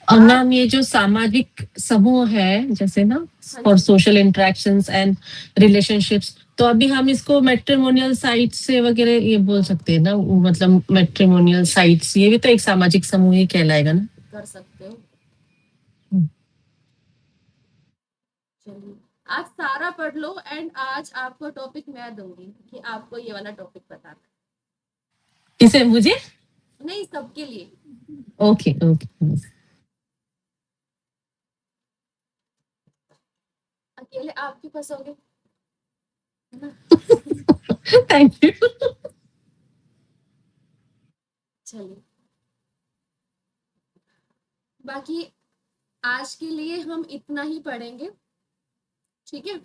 और मैम ये जो सामाजिक समूह है जैसे ना हाँ फॉर जी। सोशल इंटरेक्शंस एंड रिलेशनशिप्स, तो अभी हम इसको मैट्रिमोनियल साइट्स से वगैरह ये बोल सकते हैं ना, मतलब मैट्रिमोनियल साइट्स ये भी तो एक सामाजिक समूह ही कहलाएगा ना। कर सकते हो। हम्म। चलिए आज सारा पढ़ लो एंड आज आपको टॉपिक मैं दूंगी कि आपको ये वाला टॉपिक बताना है। किसे? मुझे? नहीं, सबके लिए। Okay okay. अकेले आप क्यों फंसोगे? Thank you. चलिए बाकी आज के लिए हम इतना ही पढ़ेंगे, ठीक है?